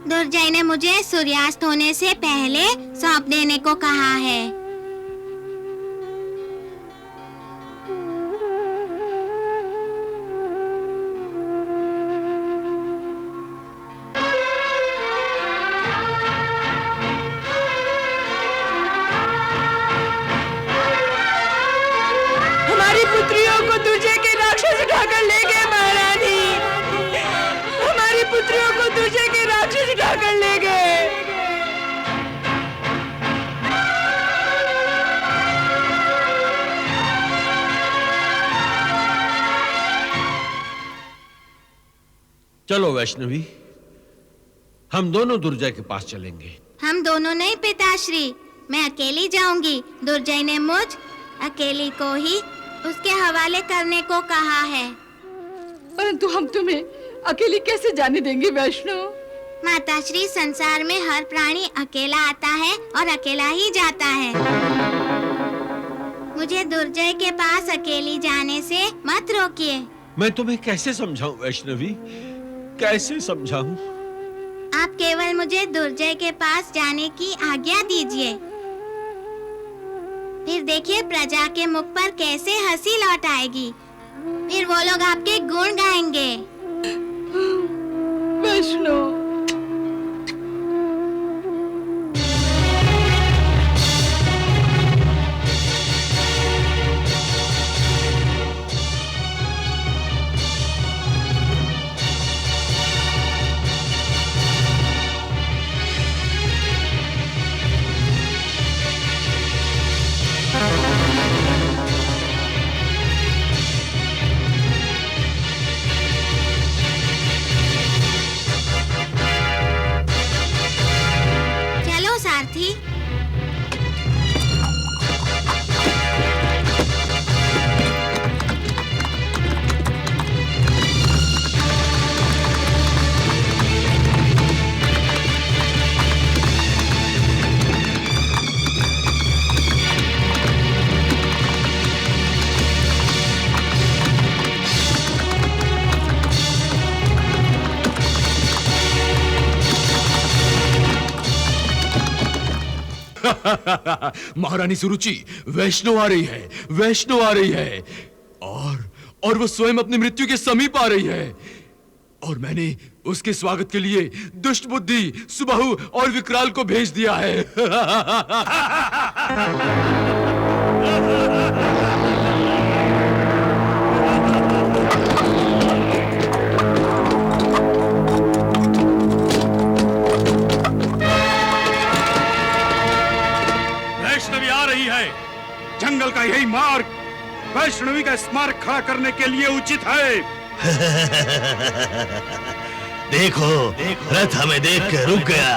दुर्जय ने मुझे सूर्यास्त होने से पहले सौंप देने को कहा है। हमारी पुत्रियों को दुर्जय के राक्षस उठाकर ले गए महारानी। हमारी पुत्रियों को दुर्जय के राक्षस उठाकर ले गए। चलो वैष्णवी, हम दोनों दुर्जय के पास चलेंगे। हम दोनों नहीं पिताश्री, मैं अकेली जाऊंगी। दुर्जय ने मुझ अकेली को ही उसके हवाले करने को कहा है। परंतु हम तुम्हें अकेली कैसे जाने देंगे वैष्णो? माताश्री, संसार में हर प्राणी अकेला आता है और अकेला ही जाता है। मुझे दुर्जय के पास अकेली जाने से मत रोकिए। मैं तुम्हें कैसे समझाऊं वैष्णवी, कैसे समझाऊं? आप केवल मुझे दुर्जय के पास जाने की आज्ञा दीजिए। फिर देखिए प्रजा के मुख पर कैसे हंसी लौट आएगी। फिर वो लोग आपके गुण गाएंगे। वैष्णो, थी? महारानी सुरुचि, वैष्णव आ रही है, वैष्णव आ रही है, और वो स्वयं अपनी मृत्यु के समीप आ रही है। और मैंने उसके स्वागत के लिए दुष्ट बुद्धि, सुबाहु और विकराल को भेज दिया है। वैष्णवी आ रही है। जंगल का यही मार्ग वैष्णवी का स्मारक खड़ा करने के लिए उचित है। देखो, रथ हमें देख के रुक गया।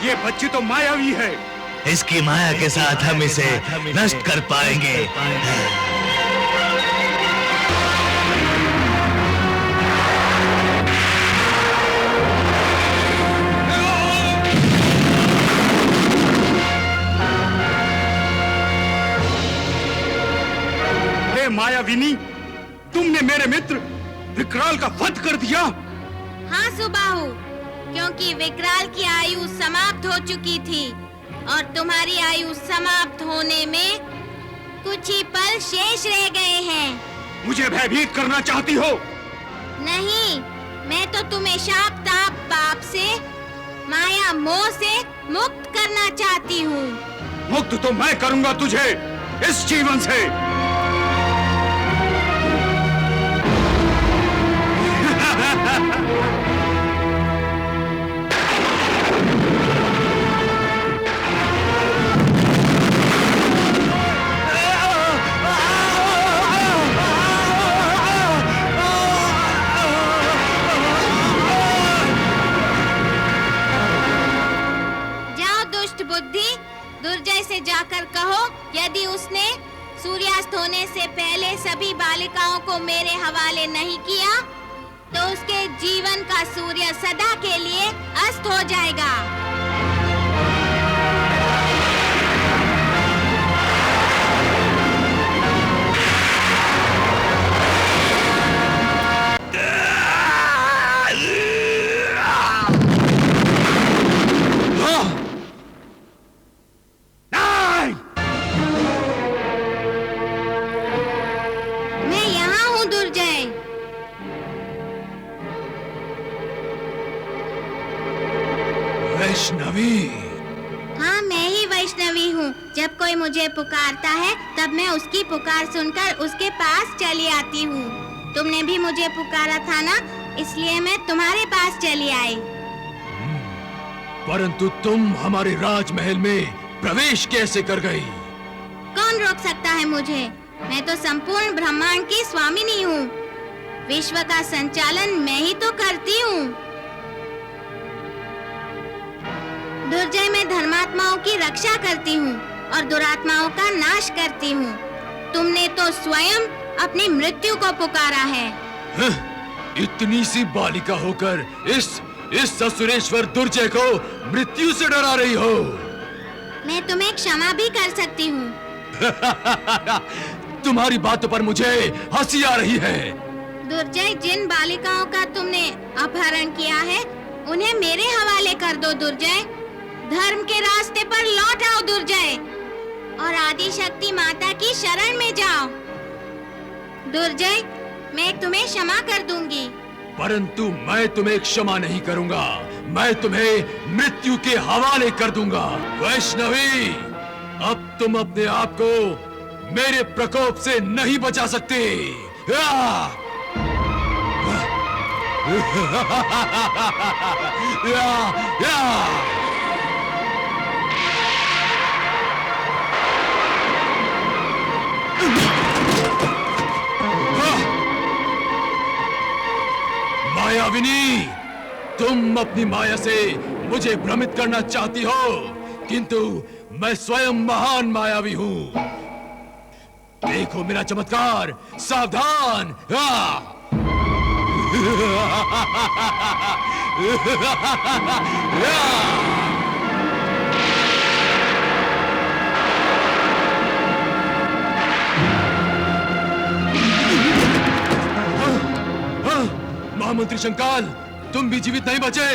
ये बच्ची तो मायावी है। इसकी माया के साथ हम इसे नष्ट कर पाएंगे। हे मायाविनी, तुमने मेरे मित्र विकराल का वध कर दिया। हाँ सुबाहु, क्योंकि विकराल की आयु समाप्त हो चुकी थी और तुम्हारी आयु समाप्त होने में कुछ ही पल शेष रह गए हैं। मुझे भयभीत करना चाहती हो? नहीं, मैं तो तुम्हें शाप ताप पाप से, माया मोह से मुक्त करना चाहती हूँ। मुक्त तो मैं करूंगा तुझे इस जीवन से। दुर्जय से जाकर कहो, यदि उसने सूर्यास्त होने से पहले सभी बालिकाओं को मेरे हवाले नहीं किया, तो उसके जीवन का सूर्य सदा के लिए अस्त हो जाएगा। वैष्णवी? हाँ, मैं ही वैष्णवी हूँ। जब कोई मुझे पुकारता है तब मैं उसकी पुकार सुनकर उसके पास चली आती हूँ। तुमने भी मुझे पुकारा था ना, इसलिए मैं तुम्हारे पास चली आई। परंतु तुम हमारे राजमहल में प्रवेश कैसे कर गई? कौन रोक सकता है मुझे? मैं तो संपूर्ण ब्रह्मांड की स्वामिनी हूँ। विश्व का संचालन मैं ही तो करती हूँ। दुर्जय में धर्मात्माओं की रक्षा करती हूँ और दुरात्माओं का नाश करती हूँ। तुमने तो स्वयं अपनी मृत्यु को पुकारा है। इतनी सी बालिका होकर इस ससुरेश्वर दुर्जय को मृत्यु से डरा रही हो। मैं तुम्हें क्षमा भी कर सकती हूँ। तुम्हारी बातों पर मुझे हंसी आ रही है। दुर्जय, जिन बालिकाओं का तुमने अपहरण किया है उन्हें मेरे हवाले कर दो दुर्जय। धर्म के रास्ते पर लौट आओ दुर्जय और आदि शक्ति माता की शरण में जाओ। दुर्जय, मैं तुम्हें क्षमा कर दूंगी। परंतु मैं तुम्हें क्षमा नहीं करूंगा। मैं तुम्हें मृत्यु के हवाले कर दूंगा। वैष्णवी, अब तुम अपने आप को मेरे प्रकोप से नहीं बचा सकती। मायाविनी, तुम अपनी माया से मुझे भ्रमित करना चाहती हो, किंतु मैं स्वयं महान मायावी हूं। देखो मेरा चमत्कार, सावधान। महामंत्री शंकाल, तुम भी जीवित नहीं बचे।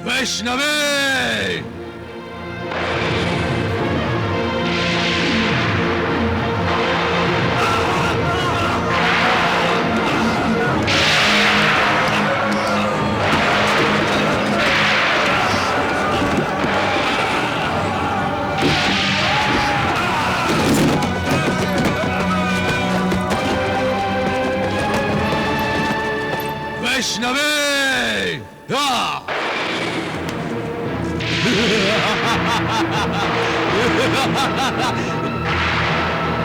वैष्णवे! वैष्णवे!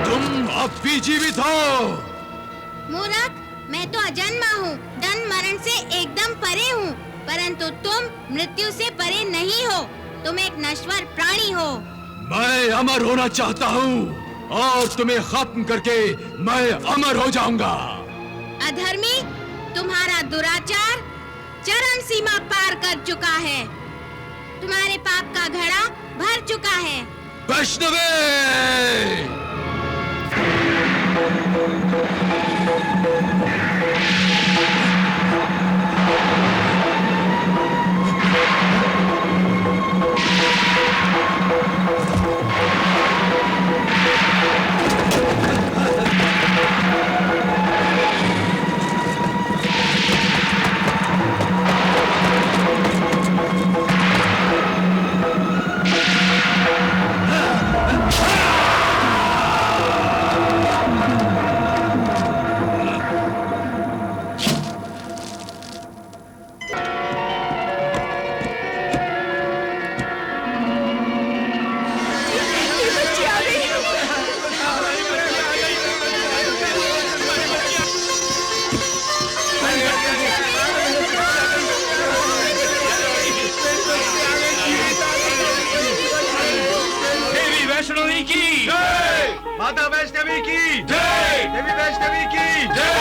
तुम अब भी जीवित हो। मूर्ख, मैं तो अजन्मा हूँ, जन्म मरण से एकदम परे हूँ, परंतु तुम मृत्यु से परे नहीं हो। तुम एक नश्वर प्राणी हो। मैं अमर होना चाहता हूँ और तुम्हें खत्म करके मैं अमर हो जाऊंगा। अधर्मी, तुम्हारा दुराचार चरम सीमा पार कर चुका है। तुम्हारे पाप का घड़ा भर चुका है। वैष्णवे! वैष्णवी की जय, माता वैष्णवी की जय, देवी वैष्णवी की जय।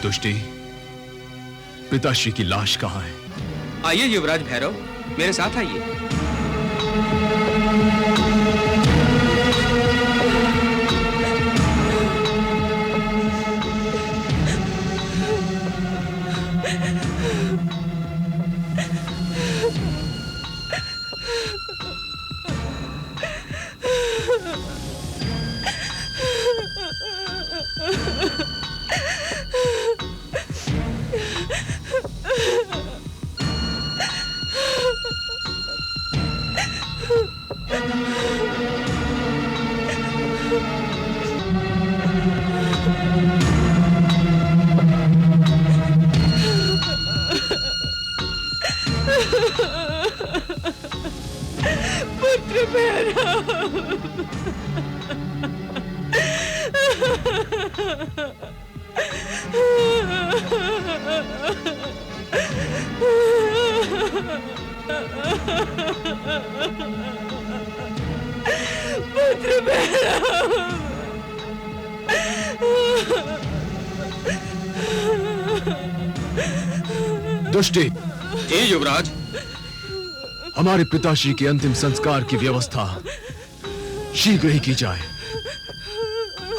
दुष्टी, पिताश्री की लाश कहाँ है? आइए युवराज भैरव, मेरे साथ आइए। पुत्र मेरा, पुत्र मेरा। दुष्टी, जी युवराज। हमारे पिताश्री के अंतिम संस्कार की व्यवस्था शीघ्र ही की जाए।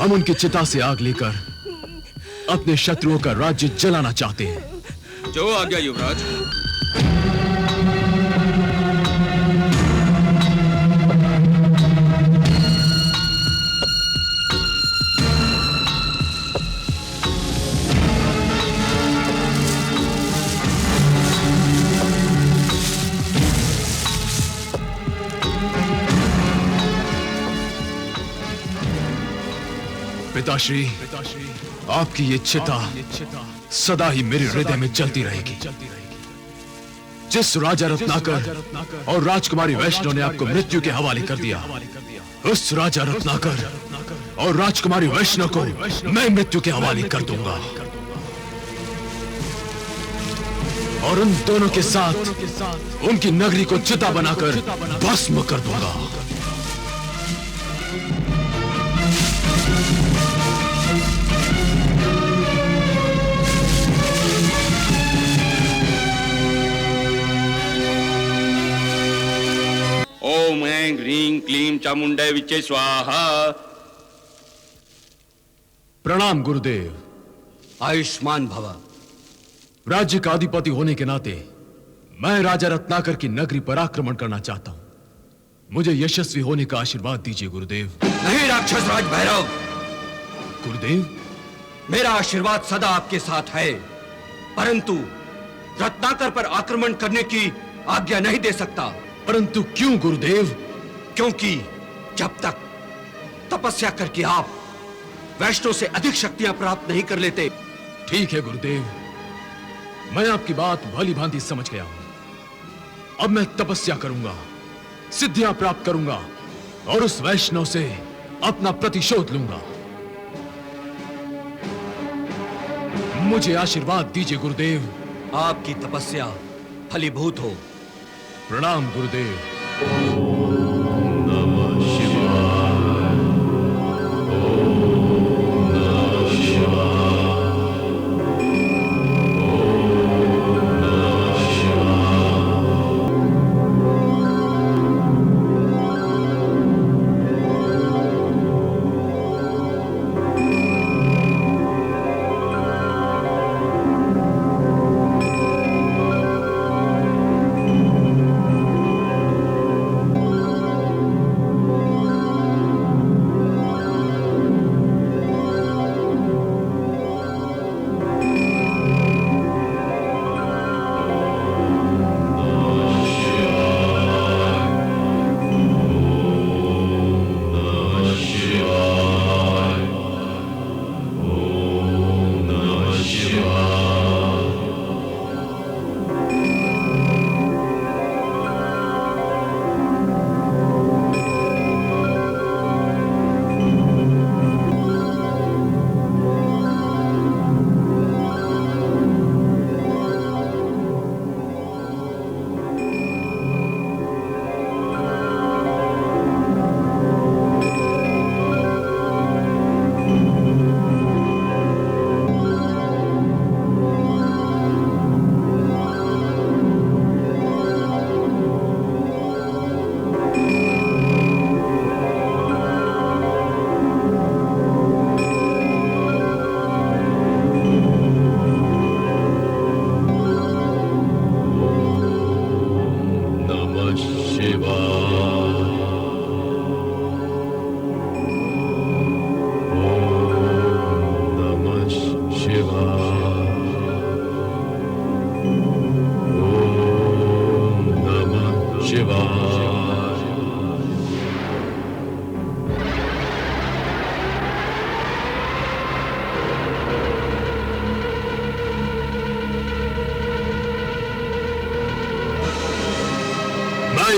हम उनकी चिता से आग लेकर अपने शत्रुओं का राज्य जलाना चाहते हैं। जो आज्ञा युवराज। पिताश्री, आपकी ये चिता सदा ही मेरे हृदय में जलती रहेगी। जिस राजा रत्नाकर और राजकुमारी वैष्णव ने आपको मृत्यु के हवाले कर दिया, उस राजा रत्नाकर और राजकुमारी वैष्णव को मैं मृत्यु के हवाले कर दूंगा और उन दोनों के साथ उनकी नगरी को चिता बनाकर भस्म कर दूंगा। ओम ऐं ह्रीं क्लीं चामुंडे विचे स्वाहा। प्रणाम गुरुदेव। आयुष्मान भव। राज्य का अधिपति होने के नाते मैं राजा रत्नाकर की नगरी पर आक्रमण करना चाहता हूं। मुझे यशस्वी होने का आशीर्वाद दीजिए गुरुदेव। नहीं राक्षस राज भैरव। गुरुदेव, मेरा आशीर्वाद सदा आपके साथ है, परंतु रत्नाकर पर आक्रमण करने की आज्ञा नहीं दे सकता। परंतु क्यों गुरुदेव? क्योंकि जब तक तपस्या करके आप वैष्णव से अधिक शक्तियां प्राप्त नहीं कर लेते। ठीक है गुरुदेव, मैं आपकी बात भली भांति समझ गया हूं। अब मैं तपस्या करूंगा, सिद्धियां प्राप्त करूंगा और उस वैष्णव से अपना प्रतिशोध लूंगा। मुझे आशीर्वाद दीजिए गुरुदेव। आपकी तपस्या फलीभूत हो। प्रणाम गुरुदेव।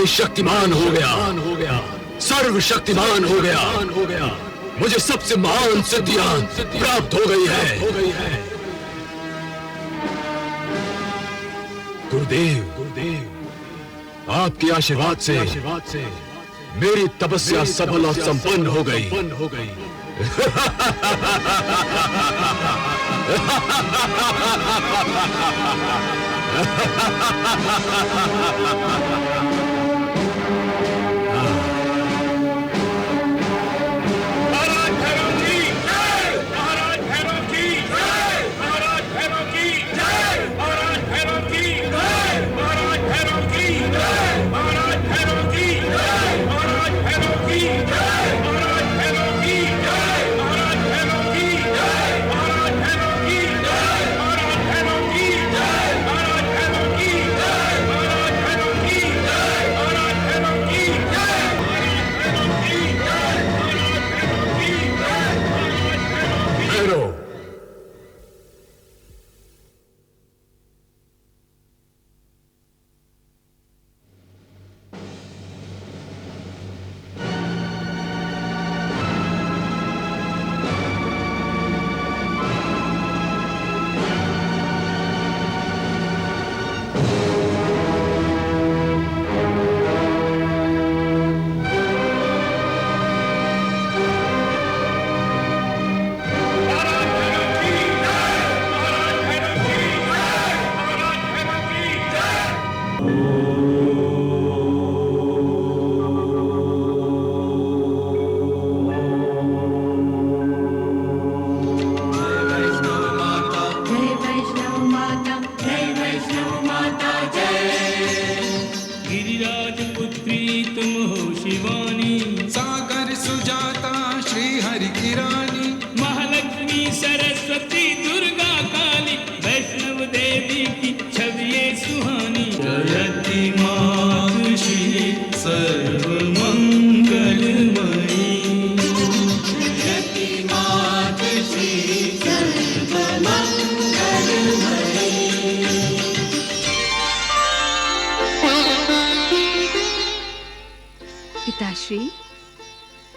शक्तिमान हो गया, सर्वशक्तिमान हो गया। मुझे सबसे महान सिद्धियां प्राप्त हो गई है। गुरुदेव, आपके आशीर्वाद से मेरी तपस्या सफल और संपन्न हो गई। महाराज भैरव जी,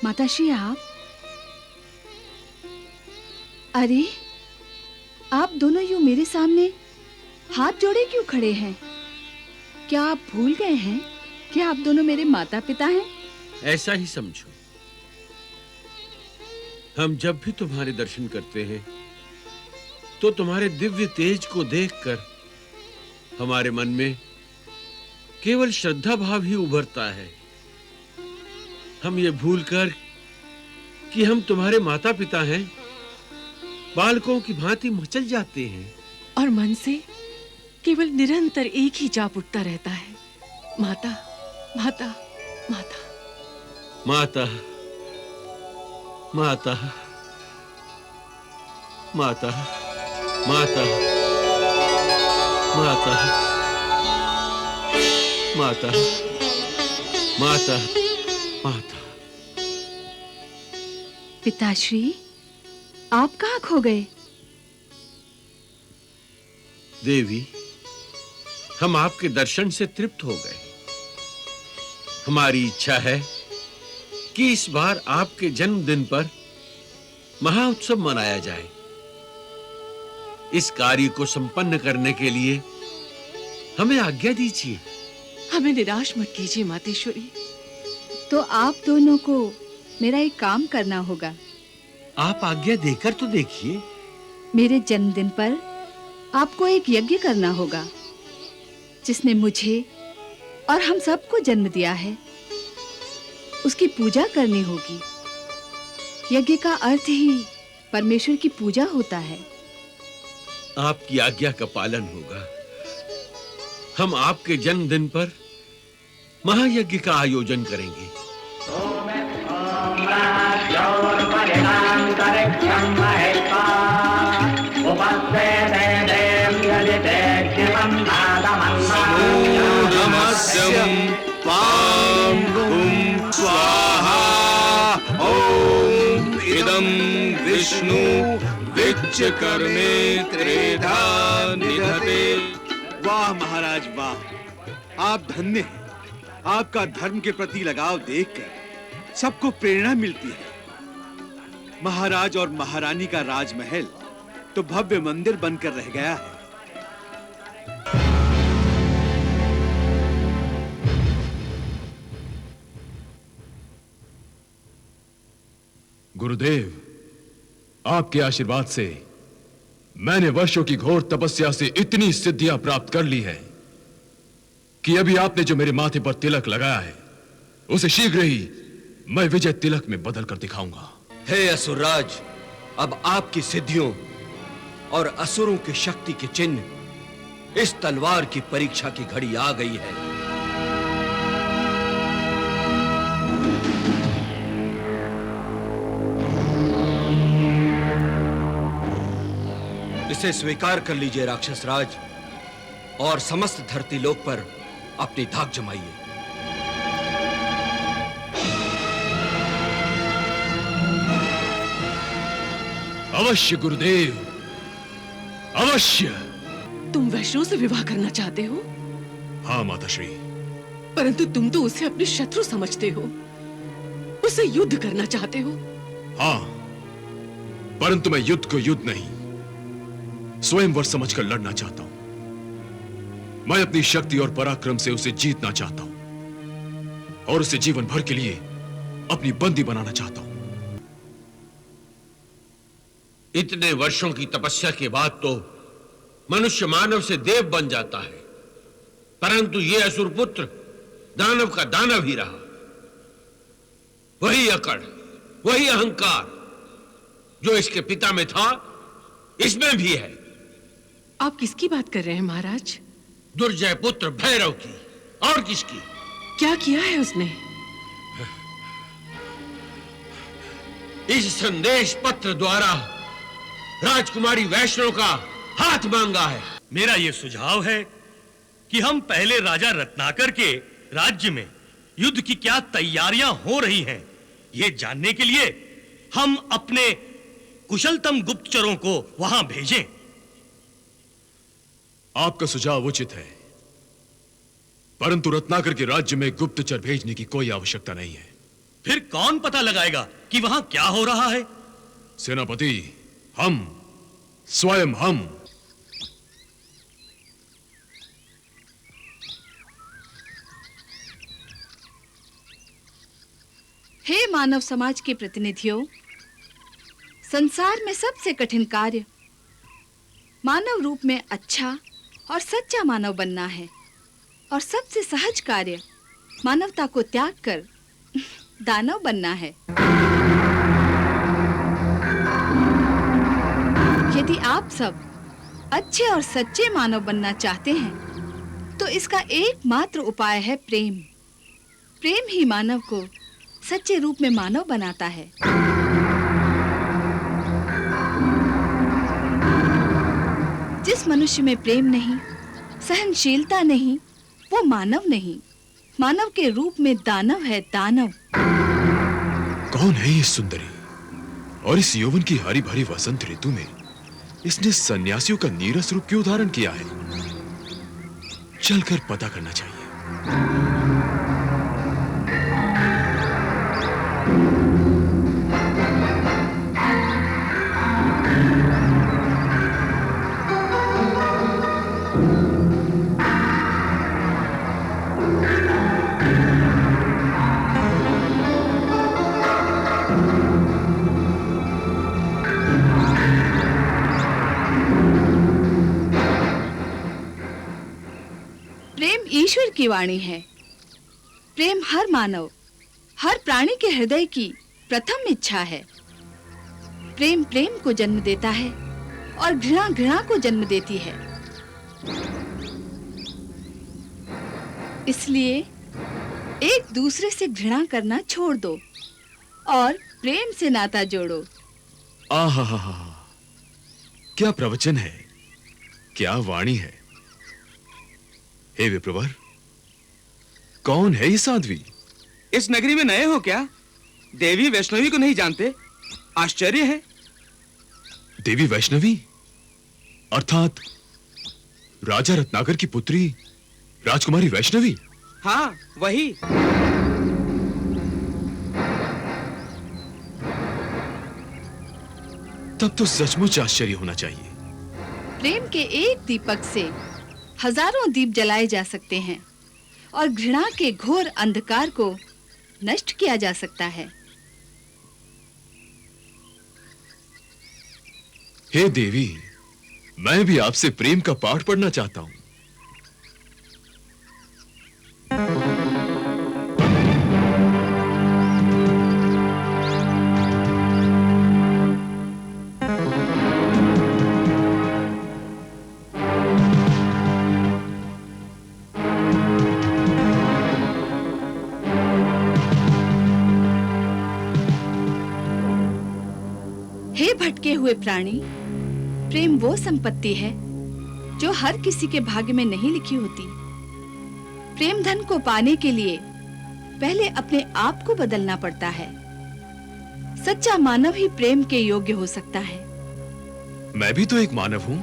माताश्री आप? अरे, आप दोनों यूं मेरे सामने हाथ जोड़े क्यों खड़े हैं? क्या आप भूल गए हैं कि आप दोनों मेरे माता पिता हैं? ऐसा ही समझो। हम जब भी तुम्हारे दर्शन करते हैं तो तुम्हारे दिव्य तेज को देखकर हमारे मन में केवल श्रद्धा भाव ही उभरता है। हम ये भूलकर कि हम तुम्हारे माता पिता हैं, बालकों की भांति मचल जाते हैं और मन से केवल निरंतर एक ही जाप उठता रहता है, माता माता माता माता माता माता माता माता माता माता माता। पिताश्री, आप कहाँ खो गए? देवी, हम आपके दर्शन से तृप्त हो गए। हमारी इच्छा है कि इस बार आपके जन्मदिन पर महाउत्सव मनाया जाए। इस कार्य को संपन्न करने के लिए हमें आज्ञा दीजिए। हमें निराश मत कीजिए मातेश्वरी। तो आप दोनों को मेरा एक काम करना होगा। आप आज्ञा देकर तो देखिए। मेरे जन्मदिन पर आपको एक यज्ञ करना होगा जिसने मुझे और हम सबको जन्म दिया है। उसकी पूजा करनी होगी। यज्ञ का अर्थ ही परमेश्वर की पूजा होता है। आपकी आज्ञा का पालन होगा। हम आपके जन्मदिन पर महायज्ञ का आयोजन करेंगे। स्वाहा ओम इदं विष्णु विच्च कर्मे त्रेधा निधते। वाह महाराज वाह, आप धन्य हैं। आपका धर्म के प्रति लगाव देखकर सबको प्रेरणा मिलती है। महाराज और महारानी का राजमहल तो भव्य मंदिर बनकर रह गया है। गुरुदेव, आपके आशीर्वाद से मैंने वर्षों की घोर तपस्या से इतनी सिद्धियां प्राप्त कर ली है कि अभी आपने जो मेरे माथे पर तिलक लगाया है उसे शीघ्र ही मैं विजय तिलक में बदल कर दिखाऊंगा। हे असुरराज, अब आपकी सिद्धियों और असुरों की शक्ति के चिन्ह इस तलवार की परीक्षा की घड़ी आ गई है। इसे स्वीकार कर लीजिए राक्षस राज, और समस्त धरती लोक पर अपनी धाक जमाइए। अवश्य गुरुदेव, अवश्य। तुम वैष्णव से विवाह करना चाहते हो? हाँ माताश्री। परंतु तुम तो उसे अपने शत्रु समझते हो, उसे युद्ध करना चाहते हो। हाँ, परंतु मैं युद्ध को युद्ध नहीं, स्वयंवर समझकर लड़ना चाहता हूं। मैं अपनी शक्ति और पराक्रम से उसे जीतना चाहता हूं और उसे जीवन भर के लिए अपनी बंदी बनाना चाहता हूं। इतने वर्षों की तपस्या के बाद तो मनुष्य मानव से देव बन जाता है, परंतु ये असुर पुत्र दानव का दानव ही रहा। वही अकड़, वही अहंकार जो इसके पिता में था, इसमें भी है। आप किसकी बात कर रहे हैं महाराज? दुर्जय पुत्र भैरव की। और किसकी? क्या किया है उसने? इस संदेश पत्र द्वारा राजकुमारी वैष्णव का हाथ मांगा है। मेरा यह सुझाव है कि हम पहले राजा रत्नाकर के राज्य में युद्ध की क्या तैयारियां हो रही हैं, यह जानने के लिए हम अपने कुशलतम गुप्तचरों को वहां भेजें। आपका सुझाव उचित है, परंतु रत्नाकर के राज्य में गुप्तचर भेजने की कोई आवश्यकता नहीं है। फिर कौन पता लगाएगा कि वहां क्या हो रहा है? सेनापति, हम, स्वयं हम। हे मानव समाज के प्रतिनिधियों, संसार में सबसे कठिन कार्य मानव रूप में अच्छा और सच्चा मानव बनना है, और सबसे सहज कार्य मानवता को त्याग कर दानव बनना है। यदि आप सब अच्छे और सच्चे मानव बनना चाहते हैं, तो इसका एकमात्र उपाय है प्रेम। प्रेम ही मानव को सच्चे रूप में मानव बनाता है। जिस मनुष्य में प्रेम नहीं, सहनशीलता नहीं, वो मानव नहीं, मानव के रूप में दानव है, दानव। कौन है ये सुंदरी? और इस यौवन की हरी भरी वसंत ऋतु में इसने सन्यासियों का नीरस रूप क्यों धारण किया है? चलकर पता करना चाहिए। ईश्वर की वाणी है। प्रेम हर मानव, हर प्राणी के हृदय की प्रथम इच्छा है। प्रेम प्रेम को जन्म देता है और घृणा घृणा को जन्म देती है। इसलिए एक दूसरे से घृणा करना छोड़ दो और प्रेम से नाता जोड़ो। आहा, क्या प्रवचन है, क्या वाणी है। हे विप्रवर, कौन है ये साध्वी? इस नगरी में नए हो क्या? देवी वैष्णवी को नहीं जानते? आश्चर्य है। देवी वैष्णवी अर्थात राजा रत्नाकर की पुत्री राजकुमारी वैष्णवी? हाँ, वही। तब तो सचमुच आश्चर्य होना चाहिए। प्रेम के एक दीपक से हजारों दीप जलाए जा सकते हैं और घृणा के घोर अंधकार को नष्ट किया जा सकता है। हे देवी, मैं भी आपसे प्रेम का पाठ पढ़ना चाहता हूं। हे भटके हुए प्राणी, प्रेम वो संपत्ति है जो हर किसी के भाग्य में नहीं लिखी होती। प्रेम धन को पाने के लिए पहले अपने आप को बदलना पड़ता है। सच्चा मानव ही प्रेम के योग्य हो सकता है। मैं भी तो एक मानव हूं।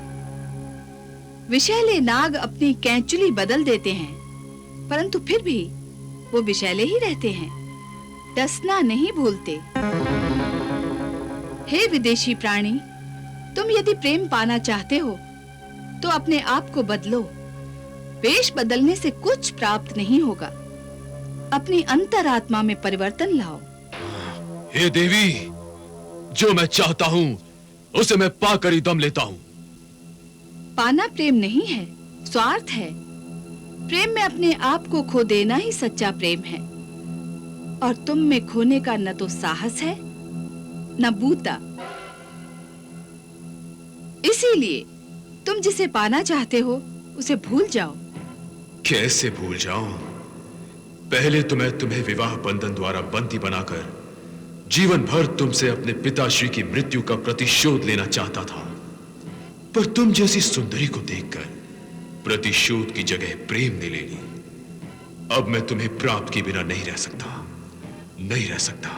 विषैले नाग अपनी कैंचुली बदल देते हैं, परंतु फिर भी वो विषैले ही रहते हैं, डसना नहीं भूलते। हे विदेशी प्राणी, तुम यदि प्रेम पाना चाहते हो तो अपने आप को बदलो। वेश बदलने से कुछ प्राप्त नहीं होगा। अपनी अंतरात्मा में परिवर्तन लाओ। हे देवी, जो मैं चाहता हूं उसे मैं पाकर ही दम लेता हूं। पाना प्रेम नहीं है, स्वार्थ है। प्रेम में अपने आप को खो देना ही सच्चा प्रेम है। और तुम में खोने का न तो साहस है न बूता। इसीलिए तुम जिसे पाना चाहते हो उसे भूल जाओ। कैसे भूल जाऊं? पहले तो मैं तुम्हें विवाह बंधन द्वारा बंदी बनाकर जीवन भर तुमसे अपने पिताश्री की मृत्यु का प्रतिशोध लेना चाहता था, पर तुम जैसी सुंदरी को देखकर प्रतिशोध की जगह प्रेम ने ले ली। अब मैं तुम्हें प्राप्त के बिना नहीं रह सकता, नहीं रह सकता।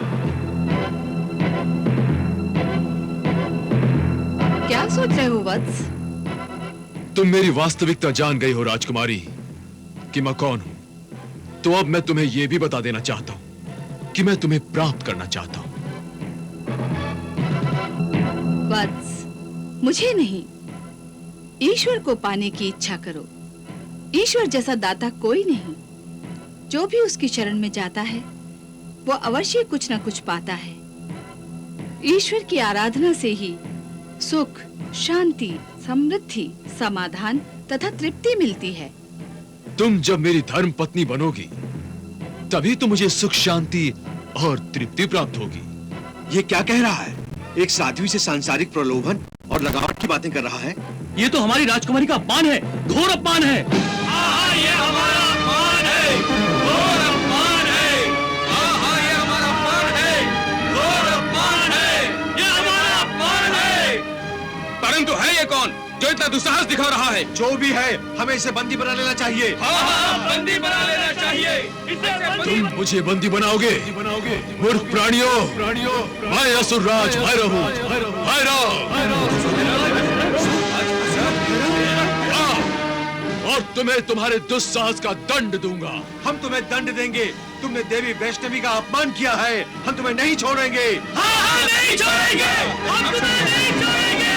क्या सोच रहे हो वत्स? तुम मेरी वास्तविकता जान गई हो राजकुमारी कि मैं कौन हूं। तो अब मैं तुम्हें यह भी बता देना चाहता हूं कि मैं तुम्हें प्राप्त करना चाहता हूं। वत्स, मुझे नहीं, ईश्वर को पाने की इच्छा करो। ईश्वर जैसा दाता कोई नहीं। जो भी उसकी शरण में जाता है वो अवश्य कुछ न कुछ पाता है। ईश्वर की आराधना से ही सुख, शांति, समृद्धि, समाधान तथा तृप्ति मिलती है। तुम जब मेरी धर्म पत्नी बनोगी तभी तो मुझे सुख, शांति और तृप्ति प्राप्त होगी। ये क्या कह रहा है? एक साध्वी से सांसारिक प्रलोभन और लगावट की बातें कर रहा है। ये तो हमारी राजकुमारी का अपमान है, घोर अपमान है। ये हमारा अपमान है, घोर अपमान है। ये हमारा अपमान है, घोर अपमान है। ये हमारा अपमान है। परंतु है ये कौन जो इतना दुस्साहस दिखा रहा है? जो भी है, हमें इसे बंदी बना लेना चाहिए। बंदी बना लेना चाहिए। तुम मुझे बंदी बनाओगे? मूर्ख प्राणियों, मैं असुरराज भैरव हूं। और तुम्हें तुम्हारे दुस्साहस का दंड दूंगा। हम तुम्हें दंड देंगे। तुमने देवी वैष्णवी का अपमान किया है। हम तुम्हें नहीं छोड़ेंगे। नहीं छोड़ेंगे। हम तुम्हें नहीं छोड़ेंगे।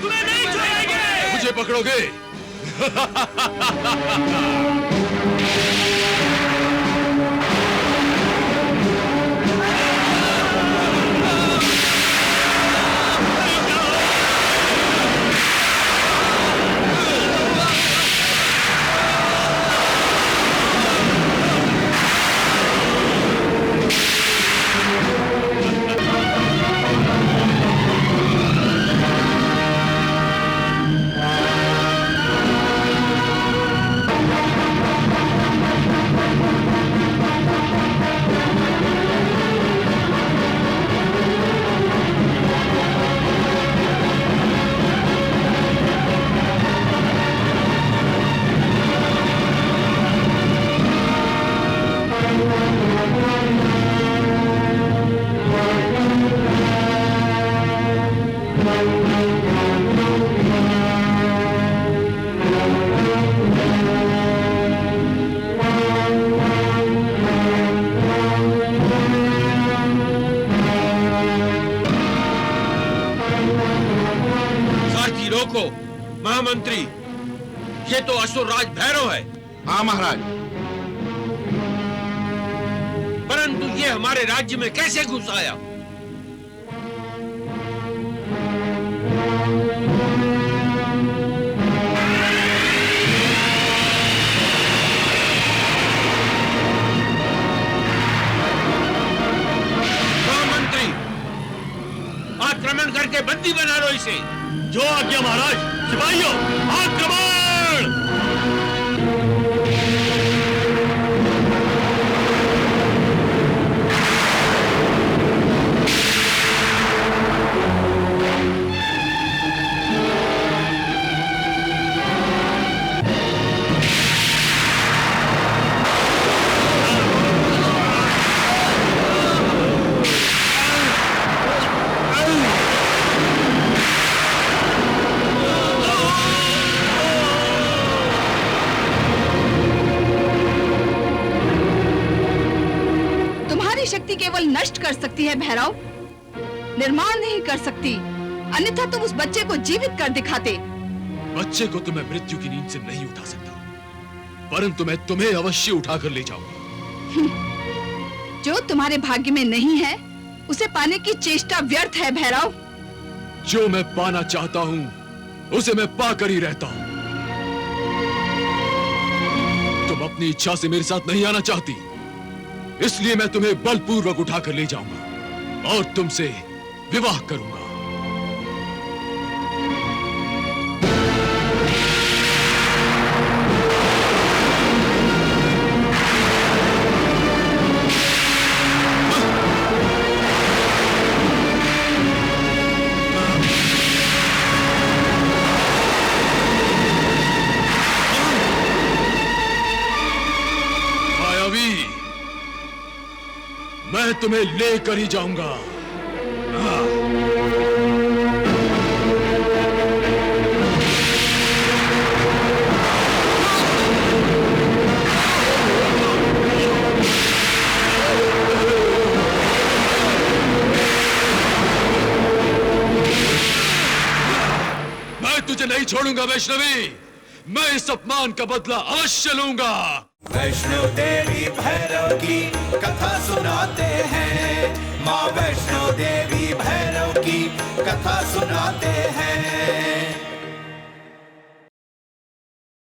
तुम्हें नहीं छोड़ेंगे। मुझे पकड़ोगे? महामंत्री, ये तो असुरराज भैरव है। हाँ महाराज। परंतु ये हमारे राज्य में कैसे घुस आया? महामंत्री, आक्रमण करके बंदी बना लो इसे। जो आज्ञा महाराज। सिपाहियों, आक्रमण! केवल नष्ट कर सकती है भैरव, निर्माण नहीं कर सकती। अन्यथा तुम उस बच्चे को जीवित कर दिखाते। बच्चे को तो मैं मृत्यु की नींद से नहीं उठा सकता, परंतु मैं तुम्हें अवश्य उठाकर ले जाऊंगा। जो तुम्हारे भाग्य में नहीं है उसे पाने की चेष्टा व्यर्थ है भैरव। जो मैं पाना चाहता हूं उसे मैं पाकर ही रहता हूं। तुम अपनी इच्छा से मेरे साथ नहीं आना चाहती, इसलिए मैं तुम्हें बलपूर्वक उठाकर ले जाऊंगा और तुमसे विवाह करूंगा। मैं तुम्हें लेकर ही जाऊंगा। छोड़ूंगा वैष्णवी। मैं इस अपमान का बदला अवश्य लूंगा। वैष्णो देवी भैरव की कथा सुनाते हैं, माँ वैष्णो देवी भैरव की कथा सुनाते हैं।